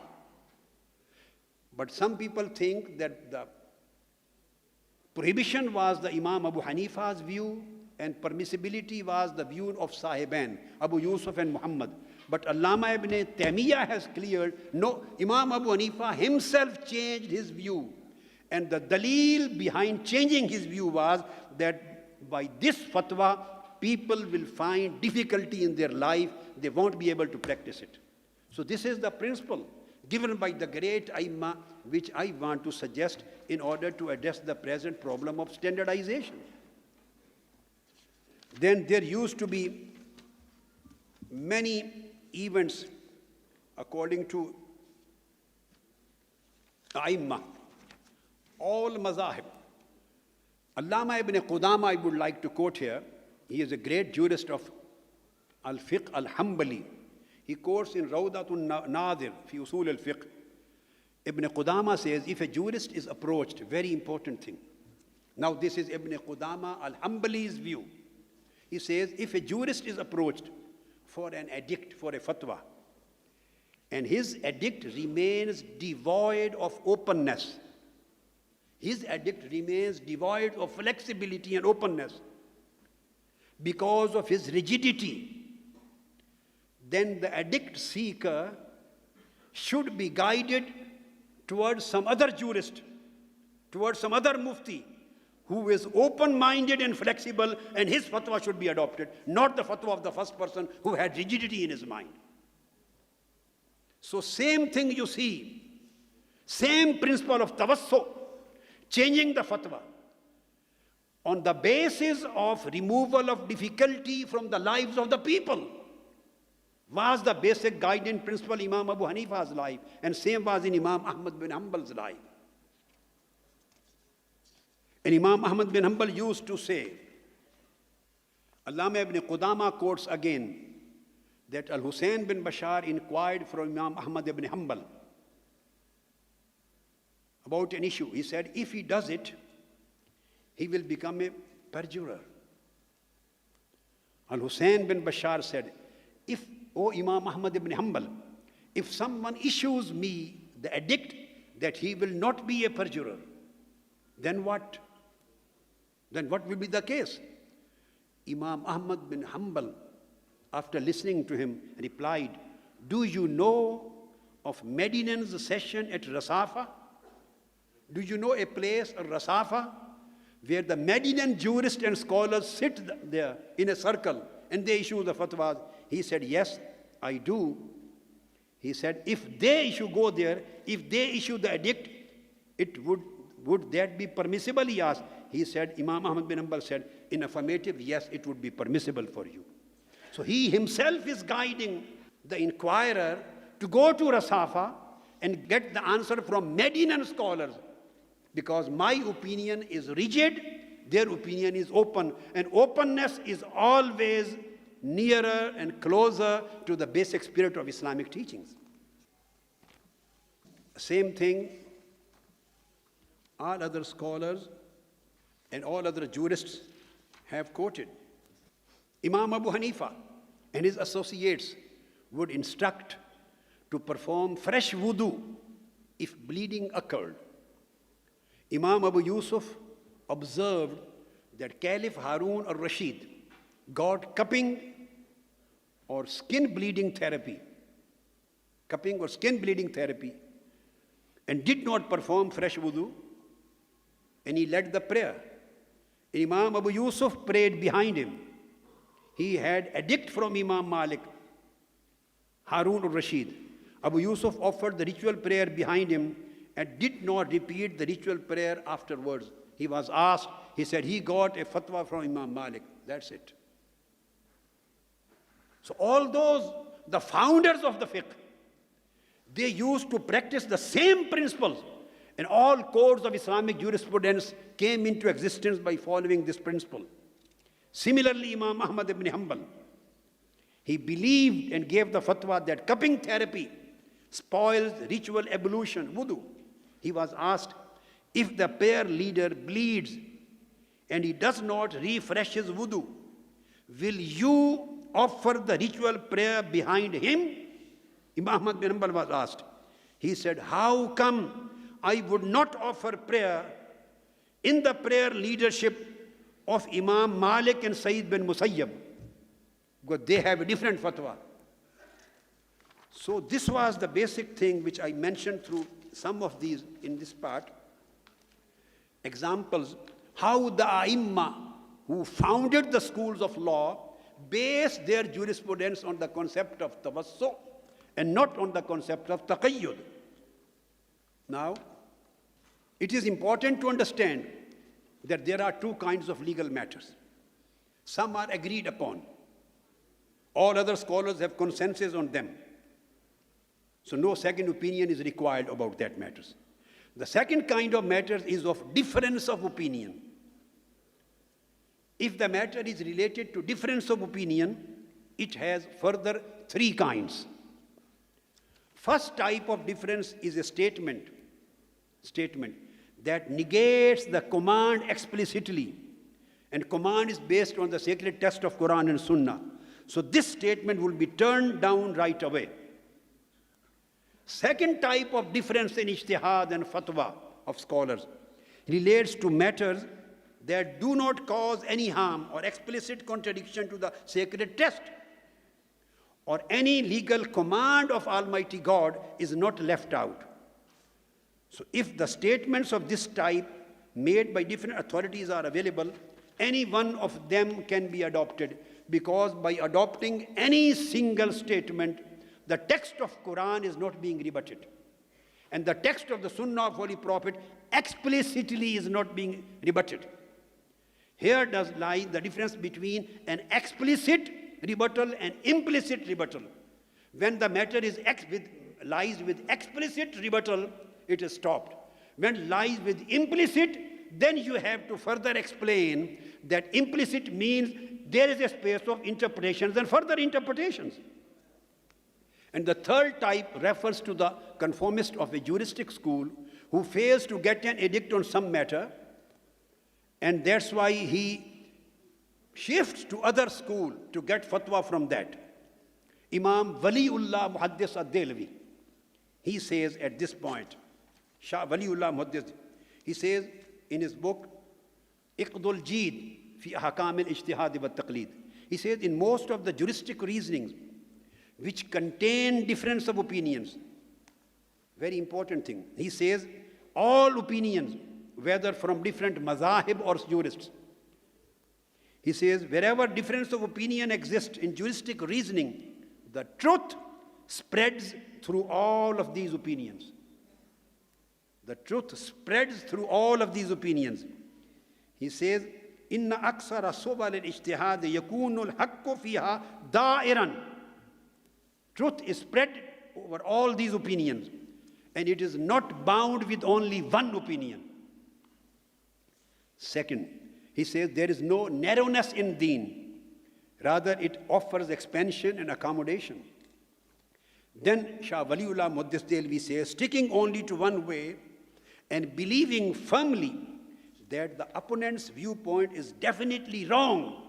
But some people think that the prohibition was the Imam Abu Hanifa's view and permissibility was the view of Sahibain, Abu Yusuf and Muhammad. But Allama ibn Taymiyyah has cleared, no, Imam Abu Hanifa himself changed his view. And the dalil behind changing his view was that by this fatwa, people will find difficulty in their life, they won't be able to practice it. So this is the principle given by the great Aimma, which I want to suggest in order to address the present problem of standardization. Then there used to be many events according to Aimma, all mazahib. Allama ibn Qudama, I would like to quote here. He is a great jurist of al-fiqh al-Hanbali. He quotes in Rawdatun Nadir, fi usul al-fiqh. Ibn Qudama says, if a jurist is approached, very important thing. Now this is Ibn Qudama al-Hanbali's view. He says, if a jurist is approached for an edict, for a fatwa, and his edict remains devoid of openness, his edict remains devoid of flexibility and openness because of his rigidity, then the edict seeker should be guided towards some other jurist, towards some other mufti, who is open-minded and flexible, and his fatwa should be adopted, not the fatwa of the first person who had rigidity in his mind. So same thing you see, same principle of tawassu, changing the fatwa on the basis of removal of difficulty from the lives of the people was the basic guiding principle in Imam Abu Hanifa's life, and same was in Imam Ahmad bin Hanbal's life. And Imam Ahmad bin Hanbal used to say, Allama ibn Qudama quotes again, that Al-Hussein bin Bashar inquired from Imam Ahmad ibn Hanbal about an issue. He said, if he does it, he will become a perjurer. Al-Hussein bin Bashar said, O Imam Ahmad ibn Hanbal, if someone issues me the edict that he will not be a perjurer, then what? Then what will be the case? Imam Ahmad bin Hanbal, after listening to him, replied, do you know of Medinan's session at Rasafa? Do you know a place, Rasafa, where the Medinan jurists and scholars sit there in a circle and they issue the fatwas? He said, yes, I do. He said, if they go there, if they issue the edict, would that be permissible? He asked. He said, Imam Ahmad bin Hanbal said, in affirmative, yes, it would be permissible for you. So he himself is guiding the inquirer to go to Rasafa and get the answer from Medinan scholars, because my opinion is rigid, their opinion is open, and openness is always nearer and closer to the basic spirit of Islamic teachings. Same thing, all other scholars and all other jurists have quoted. Imam Abu Hanifa and his associates would instruct to perform fresh wudu if bleeding occurred. Imam Abu Yusuf observed that Caliph Harun al-Rashid got cupping or skin bleeding therapy, and did not perform fresh wudu, and he led the prayer. Imam Abu Yusuf prayed behind him. He had edict from Imam Malik, Harun al-Rashid. Abu Yusuf offered the ritual prayer behind him and did not repeat the ritual prayer afterwards. He was asked, he said he got a fatwa from Imam Malik. That's it. So all those, the founders of the fiqh, they used to practice the same principles, and all codes of Islamic jurisprudence came into existence by following this principle. Similarly, Imam Ahmad ibn Hanbal, he believed and gave the fatwa that cupping therapy spoils ritual ablution, wudu. He was asked, if the prayer leader bleeds and he does not refresh his wudu, will you offer the ritual prayer behind him? Imam Ahmad bin Hanbal was asked. He said, how come I would not offer prayer in the prayer leadership of Imam Malik and Sayyid bin Musayyab? Because they have a different fatwa. So this was the basic thing which I mentioned through some of these in this part. Examples, how the Aimma who founded the schools of law based their jurisprudence on the concept of tawassu and not on the concept of taqayyud. Now, it is important to understand that there are two kinds of legal matters. Some are agreed upon. All other scholars have consensus on them. So no second opinion is required about that matters. The second kind of matters is of difference of opinion. If the matter is related to difference of opinion, it has further three kinds. First type of difference is a statement that negates the command explicitly, and command is based on the sacred text of Quran and Sunnah. So this statement will be turned down right away. Second type of difference in ijtihad and fatwa of scholars relates to matters that do not cause any harm or explicit contradiction to the sacred text, or any legal command of Almighty God is not left out. So if the statements of this type made by different authorities are available, any one of them can be adopted, because by adopting any single statement, the text of Quran is not being rebutted. And the text of the Sunnah of Holy Prophet explicitly is not being rebutted. Here does lie the difference between an explicit rebuttal and implicit rebuttal. When the matter is lies with explicit rebuttal, it is stopped. When it lies with implicit, then you have to further explain that implicit means there is a space of interpretations and further interpretations. And the third type refers to the conformist of a juristic school who fails to get an edict on some matter, and that's why he shifts to other school to get fatwa from that. Imam Waliullah Muhaddis ad-Delvi, he says at this point, Shah Waliullah Muhaddis, he says in his book, Iqdul Jeed fi Ahkam al-Ijtihad wa Taqlid, he says in most of the juristic reasonings which contain difference of opinions, very important thing, he says all opinions, whether from different mazahib or jurists, he says wherever difference of opinion exists in juristic reasoning, the truth spreads through all of these opinions. The truth spreads through all of these opinions. He says, Inna aksara subal al-ijtihad yakunu al-haqqu fiha da'iran. Truth is spread over all these opinions, and it is not bound with only one opinion. Second, he says there is no narrowness in deen. Rather, it offers expansion and accommodation. Then Shah Waliullah Muhaddis Delvi says, sticking only to one way and believing firmly that the opponent's viewpoint is definitely wrong,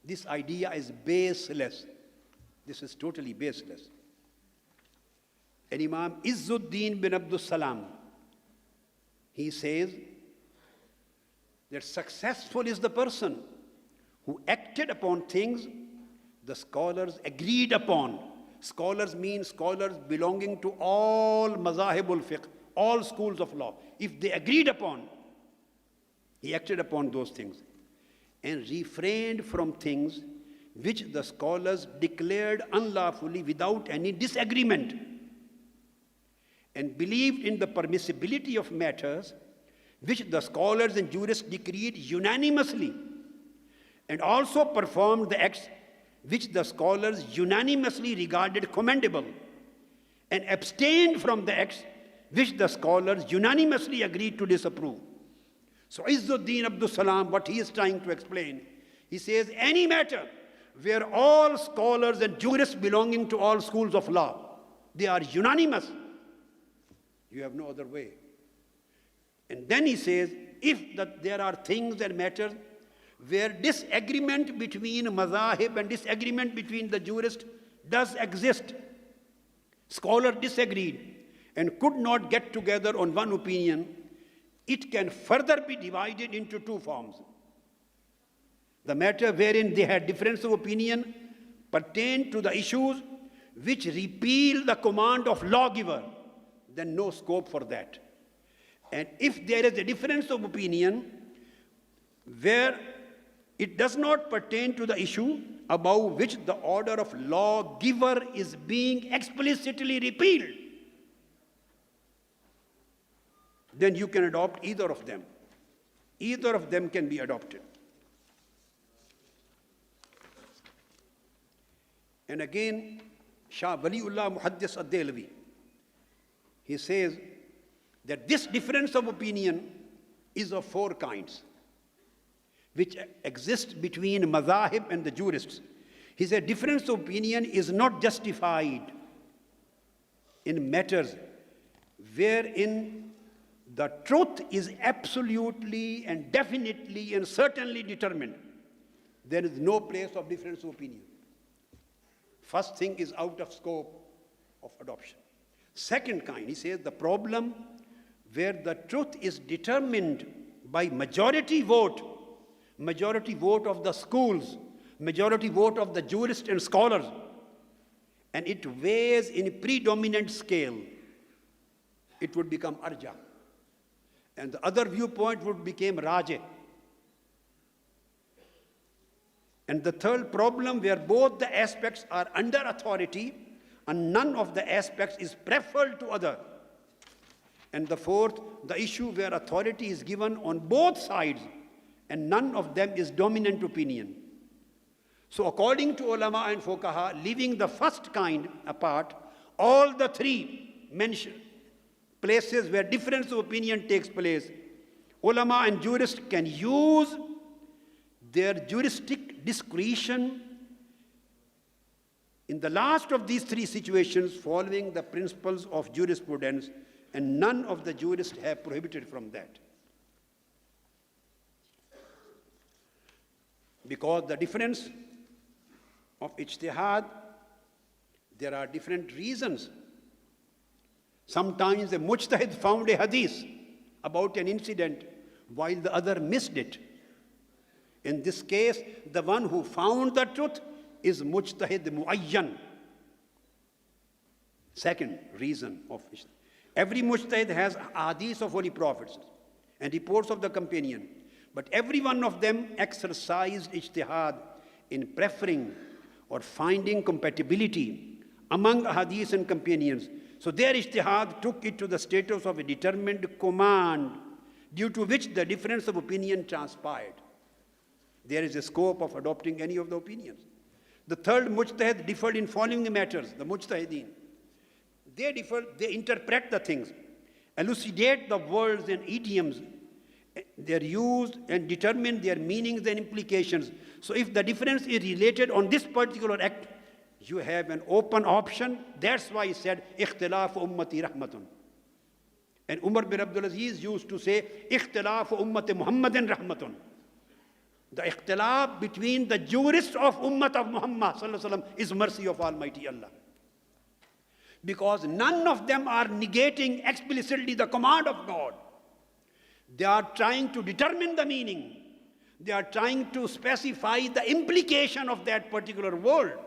this idea is baseless. This is totally baseless. And Imam Izzuddin bin Abdus Salam, he says, that successful is the person who acted upon things the scholars agreed upon. Scholars mean scholars belonging to all mazahibul fiqh, all schools of law. If they agreed upon, he acted upon those things and refrained from things which the scholars declared unlawfully without any disagreement, and believed in the permissibility of matters which the scholars and jurists decreed unanimously, and also performed the acts which the scholars unanimously regarded commendable, and abstained from the acts which the scholars unanimously agreed to disapprove. So Izzuddin Abdul Salam, what he is trying to explain, he says any matter where all scholars and jurists belonging to all schools of law, they are unanimous, you have no other way. And then he says, if there are things and matters where disagreement between mazahib and disagreement between the jurists does exist, scholars disagreed and could not get together on one opinion, it can further be divided into two forms. The matter wherein they had difference of opinion pertained to the issues which repeal the command of lawgiver, then no scope for that. And if there is a difference of opinion where it does not pertain to the issue about which the order of lawgiver is being explicitly repealed, then you can adopt either of them. Either of them can be adopted. And again, Shah Waliullah Muhaddis Ad-Dehlavi, he says that this difference of opinion is of four kinds, which exist between mazahib and the jurists. He said difference of opinion is not justified in matters wherein the truth is absolutely and definitely and certainly determined. There is no place of difference of opinion. First thing is out of scope of adoption. Second kind, he says the problem where the truth is determined by majority vote of the schools, majority vote of the jurists and scholars, and it weighs in predominant scale, it would become arja. And the other viewpoint would become rajeh. And the third problem where both the aspects are under authority and none of the aspects is preferred to other. And the fourth, the issue where authority is given on both sides and none of them is dominant opinion. So according to ulama and fuqaha, leaving the first kind apart, all the three mentioned places where difference of opinion takes place, ulama and jurists can use their juristic discretion in the last of these three situations following the principles of jurisprudence, and none of the jurists have prohibited from that. Because the difference of ijtihad, there are different reasons. Sometimes a mujtahid found a hadith about an incident while the other missed it. In this case, the one who found the truth is mujtahid muayyan. Second reason of ijtihad. Every mujtahid has hadith of holy prophets and reports of the companion, but every one of them exercised ijtihad in preferring or finding compatibility among hadith and companions. So their ijtihad took it to the status of a determined command, due to which the difference of opinion transpired. There is a scope of adopting any of the opinions. The third mujtahid differed in following matters, the mujtahideen. They differ, they interpret the things, elucidate the words and idioms, their use, and determine their meanings and implications. So if the difference is related on this particular act, you have an open option. That's why he said, ikhtilaf ummati rahmatun. And Umar bin Abdul Aziz used to say, ikhtilaf ummati Muhammadin rahmatun. The ikhtilaf between the jurists of Ummat of Muhammad sallallahu alaihi wasallam is mercy of Almighty Allah. Because none of them are negating explicitly the command of God. They are trying to determine the meaning. They are trying to specify the implication of that particular word.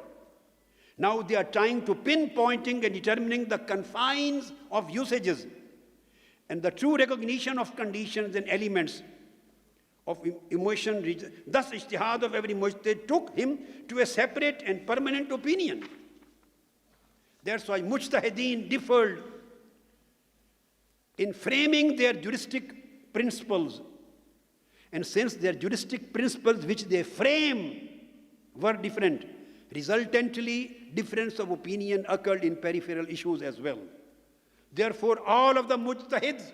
Now they are trying to pinpointing and determining the confines of usages and the true recognition of conditions and elements of emotion. Thus, ijtihad of every mujtahid took him to a separate and permanent opinion. That's why mujtahideen differed in framing their juristic principles. And since their juristic principles which they frame were different, resultantly difference of opinion occurred in peripheral issues as well. Therefore, all of the mujtahids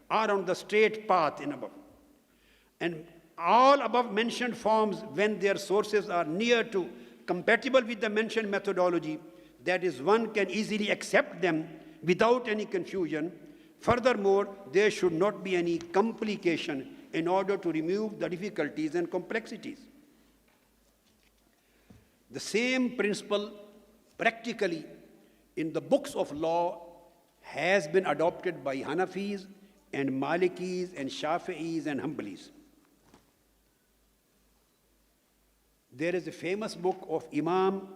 are on the straight path in above. And all above mentioned forms, when their sources are near to compatible with the mentioned methodology, that is, one can easily accept them without any confusion. Furthermore, there should not be any complication in order to remove the difficulties and complexities. The same principle practically in the books of law has been adopted by Hanafis and Malikis and Shafi'is and Hanbalis. There is a famous book of Imam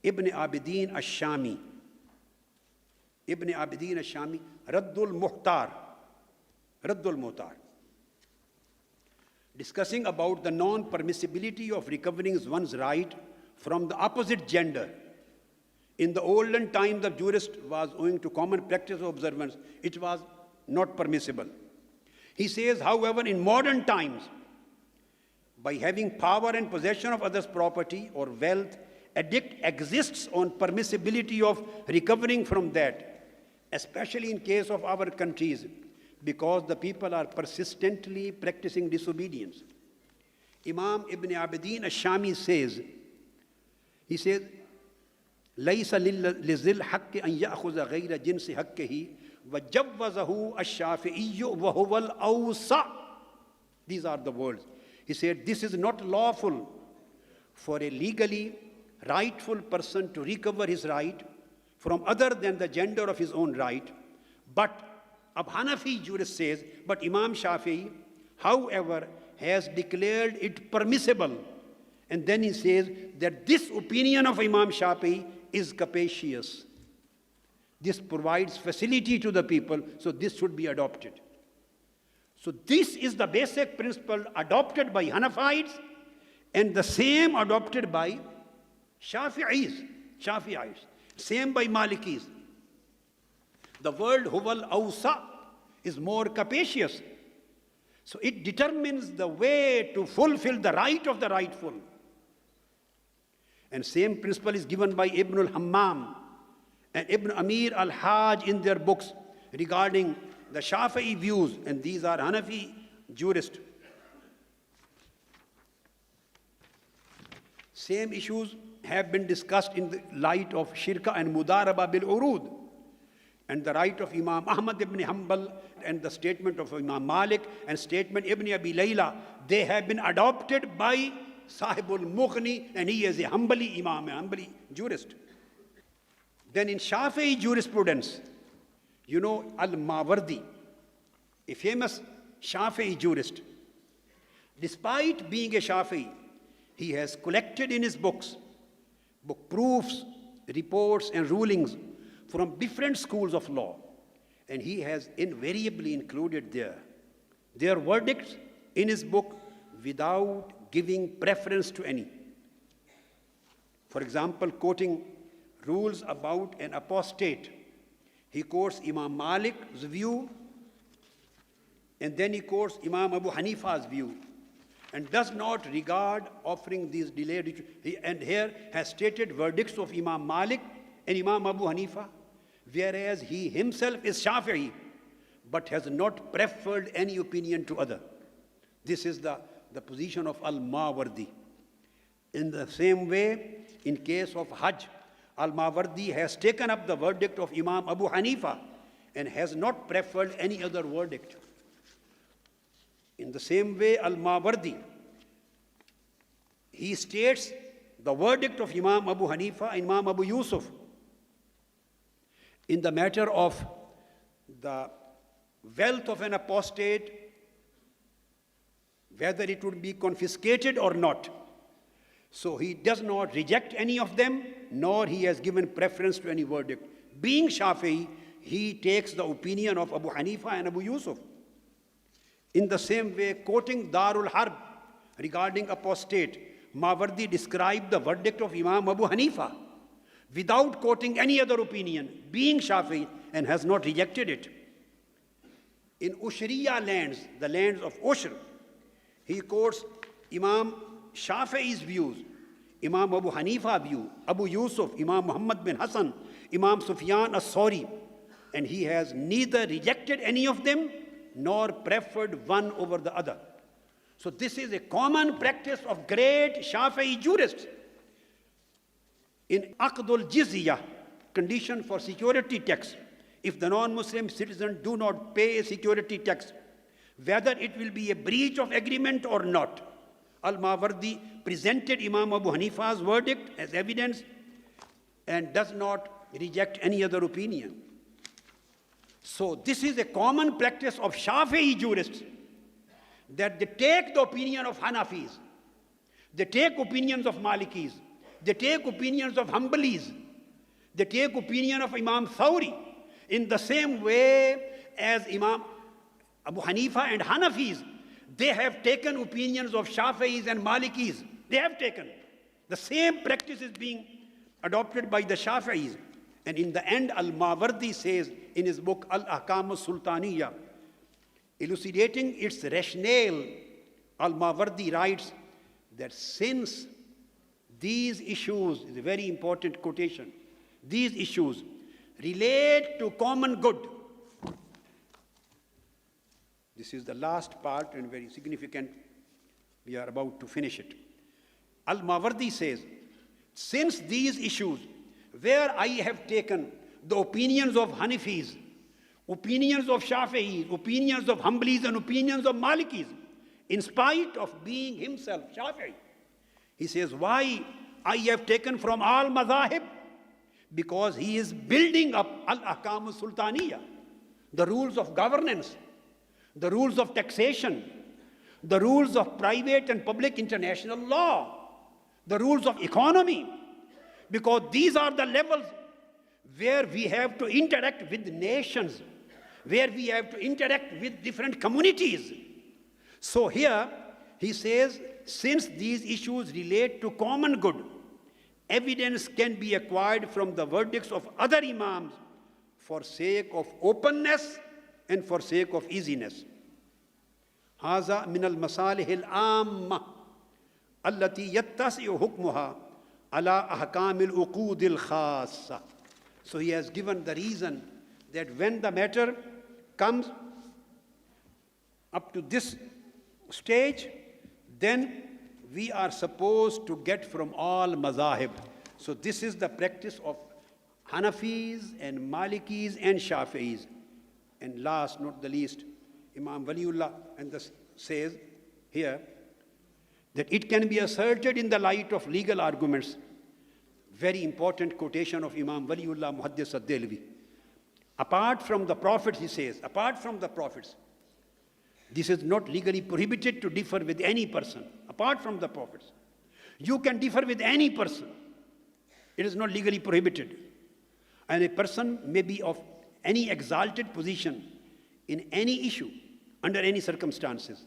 Ibn Abidin Ash-Shami. Ibn Abidin Ash-Shami, Raddul Muhtar, discussing about the non-permissibility of recovering one's right from the opposite gender. In the olden times, the jurist was owing to common practice of observance. It was not permissible. He says, however, in modern times, by having power and possession of others' property or wealth, a edict exists on permissibility of recovering from that, especially in case of our countries, because the people are persistently practicing disobedience. Imam Ibn Abidin Ash-Shami says, لَيْسَ لِذِي الْحَقِّ أَنْ يَأْخُذَ غَيْرَ جِنْسِ حَقِّهِ وَجَوَّزَهُ الشَّافِعِيُّ وَهُوَ الْأَوْسَعُ. These are the words. He said, this is not lawful for a legally rightful person to recover his right from other than the gender of his own right. But a Hanafi jurist says, but Imam Shafi'i, however, has declared it permissible. And then he says that this opinion of Imam Shafi'i is capacious. This provides facility to the people, so this should be adopted. So this is the basic principle adopted by Hanafites and the same adopted by Shafi'is, same by Malikis. The word huwal awsa is more capacious. So it determines the way to fulfill the right of the rightful. And same principle is given by Ibn al-Hammam and Ibn Amir al-Hajj in their books regarding the Shafi'i views, and these are Hanafi jurists. Same issues have been discussed in the light of Shirka and Mudaraba bil-Urud, and the right of Imam Ahmad ibn Hanbal and the statement of Imam Malik and statement Ibn Abi Layla. They have been adopted by Sahibul Mughni, and he is a Hanbali Imam, a Hanbali jurist. Then in Shafi'i jurisprudence, you know Al-Mawardi, a famous Shafi'i jurist. Despite being a Shafi'i, he has collected in his book proofs, reports, and rulings from different schools of law. And he has invariably included their verdicts in his book without giving preference to any. For example, quoting rules about an apostate, he quotes Imam Malik's view, and then he quotes Imam Abu Hanifa's view, and does not regard offering these delayed. And here has stated verdicts of Imam Malik and Imam Abu Hanifa, whereas he himself is Shafi'i, but has not preferred any opinion to other. This is the position of Al-Mawardi. In the same way, in case of Hajj, Al-Mawardi has taken up the verdict of Imam Abu Hanifa and has not preferred any other verdict. In the same way, Al-Mawardi, he states the verdict of Imam Abu Hanifa and Imam Abu Yusuf in the matter of the wealth of an apostate whether it would be confiscated or not. So he does not reject any of them, nor he has given preference to any verdict. Being Shafi'i, he takes the opinion of Abu Hanifa and Abu Yusuf. In the same way, quoting Darul Harb regarding apostate, Mawardi described the verdict of Imam Abu Hanifa without quoting any other opinion, being Shafi'i, and has not rejected it. In Ushriya lands, the lands of Ushr, he quotes Imam Shafi'i's views, Imam Abu Hanifa's view, Abu Yusuf, Imam Muhammad bin Hassan, Imam Sufyan as-Sawri, and he has neither rejected any of them nor preferred one over the other. So this is a common practice of great Shafi'i jurists. In Aqdul Jizya, condition for security tax, if the non-Muslim citizens do not pay a security tax, whether it will be a breach of agreement or not, Al-Mawardi presented Imam Abu Hanifa's verdict as evidence and does not reject any other opinion. So this is a common practice of Shafi'i jurists, that they take the opinion of Hanafis, they take opinions of Malikis, they take opinions of Hanbalis, they take opinion of Imam Thawri, in the same way as Imam Abu Hanifa and Hanafis, they have taken opinions of Shafi'is and Malikis. They have taken. The same practice is being adopted by the Shafi'is. And in the end, Al-Mawardi says in his book Al-Ahkam al-Sultaniyya, elucidating its rationale, Al-Mawardi writes that since these issues, is a very important quotation, these issues relate to common good. This is the last part and very significant. We are about to finish it. Al-Mawardi says, since these issues, where I have taken the opinions of Hanafis, opinions of Shafi'is, opinions of Hanbalis, and opinions of Malikis, in spite of being himself Shafi'i, he says, why I have taken from all mazahib? Because he is building up Al-Ahkam al-Sultaniyya, the rules of governance, the rules of taxation, the rules of private and public international law, the rules of economy, because these are the levels where we have to interact with nations, where we have to interact with different communities. So here he says, since these issues relate to common good, evidence can be acquired from the verdicts of other imams for sake of openness and for sake of easiness. هذا من المصالح العامة التي يتسع حكمها على أحكام العقود الخاصة. So he has given the reason that when the matter comes up to this stage, then we are supposed to get from all mazahib. So this is the practice of Hanafis and Malikis and Shafi'is. And last, not the least, Imam Waliullah and says here that it can be asserted in the light of legal arguments. Very important quotation of Imam Waliullah Muhaddis ad-Delvi. Apart from the prophets, he says, apart from the prophets, this is not legally prohibited to differ with any person. Apart from the prophets, you can differ with any person. It is not legally prohibited. And a person may be of any exalted position in any issue, under any circumstances.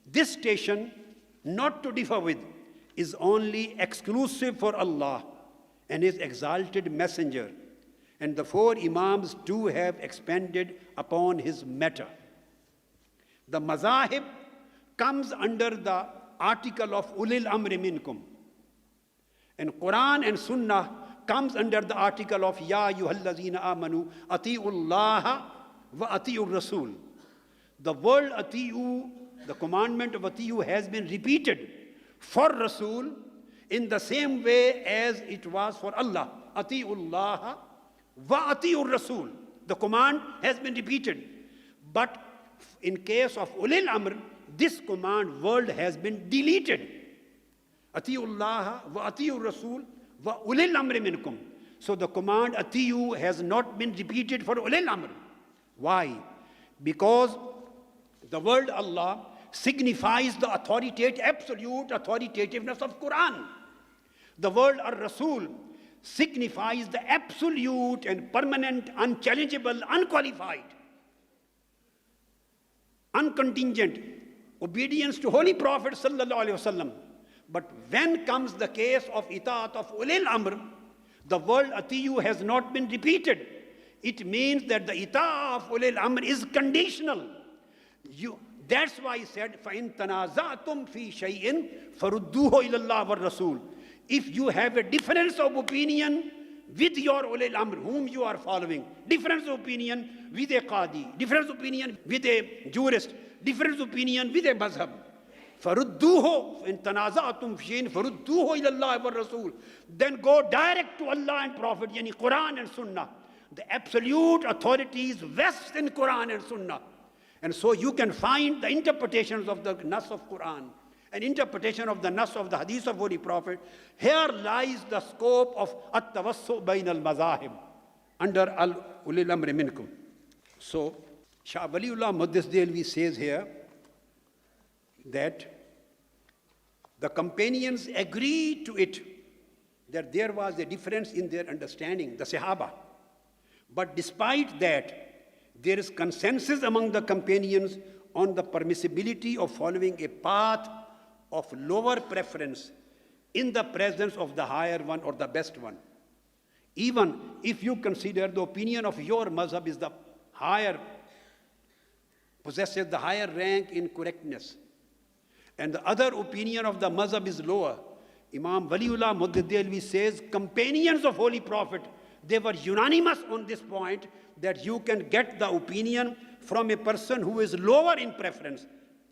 This station, not to differ with, is only exclusive for Allah and His exalted messenger. And the four Imams too have expanded upon his matter. The mazahib comes under the article of Ulil Amri Minkum. And Quran and Sunnah comes under the article of Ya ayyuhallazina amanu ati'ullaha wa ati'ur rasul. The word ati'u, the commandment of ati'u has been repeated for Rasul in the same way as it was for Allah. Ati'ullaha wa ati'ur rasul. The command has been repeated. But in case of Ulil Amr, this command word has been deleted. Ati'ullaha wa ati'ur rasul wa ulil amri minkum. So the command ati'u has not been repeated for ulil amr. Why? Because the word Allah signifies the absolute authoritativeness of Quran. The word ar-Rasul signifies the absolute and permanent, unchallengeable, unqualified, uncontingent obedience to Holy Prophet sallallahu alaihi wasallam. But when comes the case of itaat of ulil amr, the word atiyu has not been repeated. It means that the itaat of ulil amr is conditional. That's why he said, فَإِن تَنَازَعْتُمْ فِي شَيْءٍ فَرُدُّوهُ إِلَى اللَّهِ وَالرَّسُولِ. If you have a difference of opinion with your ulil amr, whom you are following, difference of opinion with a qadi, difference of opinion with a jurist, difference of opinion with a mazhab, فَرُدُّوهُ إِن تَنَازَعْتُمْ فِي شَيْءٍ فَرُدُّوهُ إِلَى اللَّهِ وَالرَّسُولِ. Then go direct to Allah and Prophet, yani Quran and Sunnah. The absolute authorities vest in Quran and Sunnah. And so you can find the interpretations of the Nas of Quran and interpretation of the Nas of the Hadith of Holy Prophet. Here lies the scope of at-tawassu bayn al-mazahib under al-ulil amri minkum. So Shah Waliullah Muhaddis Dehlvi says here that the companions agreed to it, that there was a difference in their understanding, the Sahaba. But despite that, there is consensus among the companions on the permissibility of following a path of lower preference in the presence of the higher one or the best one. Even if you consider the opinion of your mazhab is the higher, possesses the higher rank in correctness, and the other opinion of the mazhab is lower. Imam Waliullah Muhaddis Dehlvi says, companions of Holy Prophet, they were unanimous on this point, that you can get the opinion from a person who is lower in preference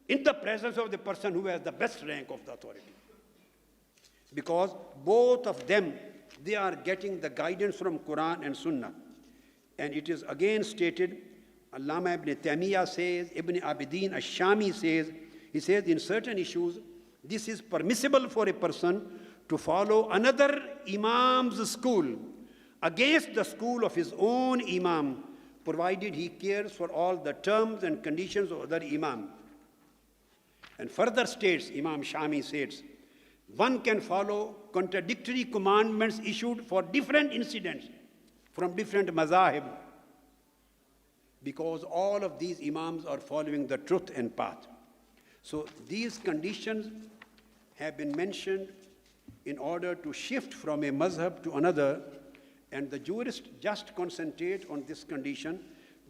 in the presence of the person who has the best rank of the authority. Because both of them, they are getting the guidance from Quran and Sunnah. And it is again stated, Allama ibn Taymiyyah says, Ibn Abidin Ash-Shami says, he says in certain issues, this is permissible for a person to follow another imam's school against the school of his own imam, provided he cares for all the terms and conditions of other imam. And further states, Imam Shami states, one can follow contradictory commandments issued for different incidents from different mazahib, because all of these imams are following the truth and path. So these conditions have been mentioned in order to shift from a mazhab to another, and the jurists just concentrate on this condition,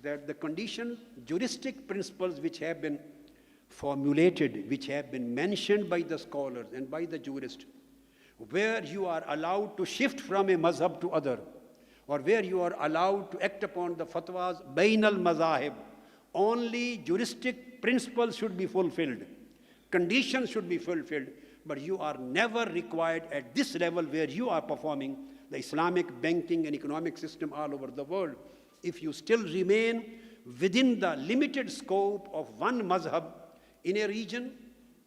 that the condition, juristic principles which have been formulated, which have been mentioned by the scholars and by the jurists, where you are allowed to shift from a mazhab to other, or where you are allowed to act upon the fatwas bain al-mazahib, only juristic principles should be fulfilled, conditions should be fulfilled, but you are never required at this level where you are performing the Islamic banking and economic system all over the world. If you still remain within the limited scope of one mazhab in a region,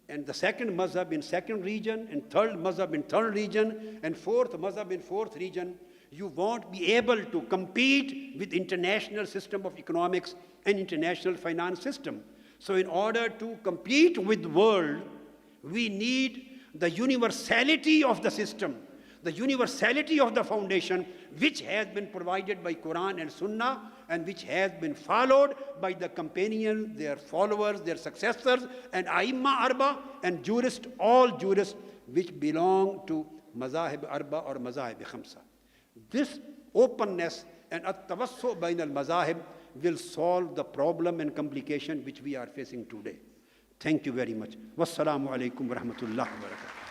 and the second mazhab in second region, and third mazhab in third region, and fourth mazhab in fourth region, you won't be able to compete with international system of economics and international finance system. So in order to compete with the world, we need the universality of the system, the universality of the foundation, which has been provided by Quran and Sunnah, and which has been followed by the companions, their followers, their successors, and Aimma Arba, and jurists, all jurists which belong to Mazahib Arba or Mazahib Khamsa. This openness and at-tawassu bain al-mazahib will solve the problem and complication which we are facing today. Thank you very much. Wassalamu alaikum wa rahmatullahi wa barakatuh.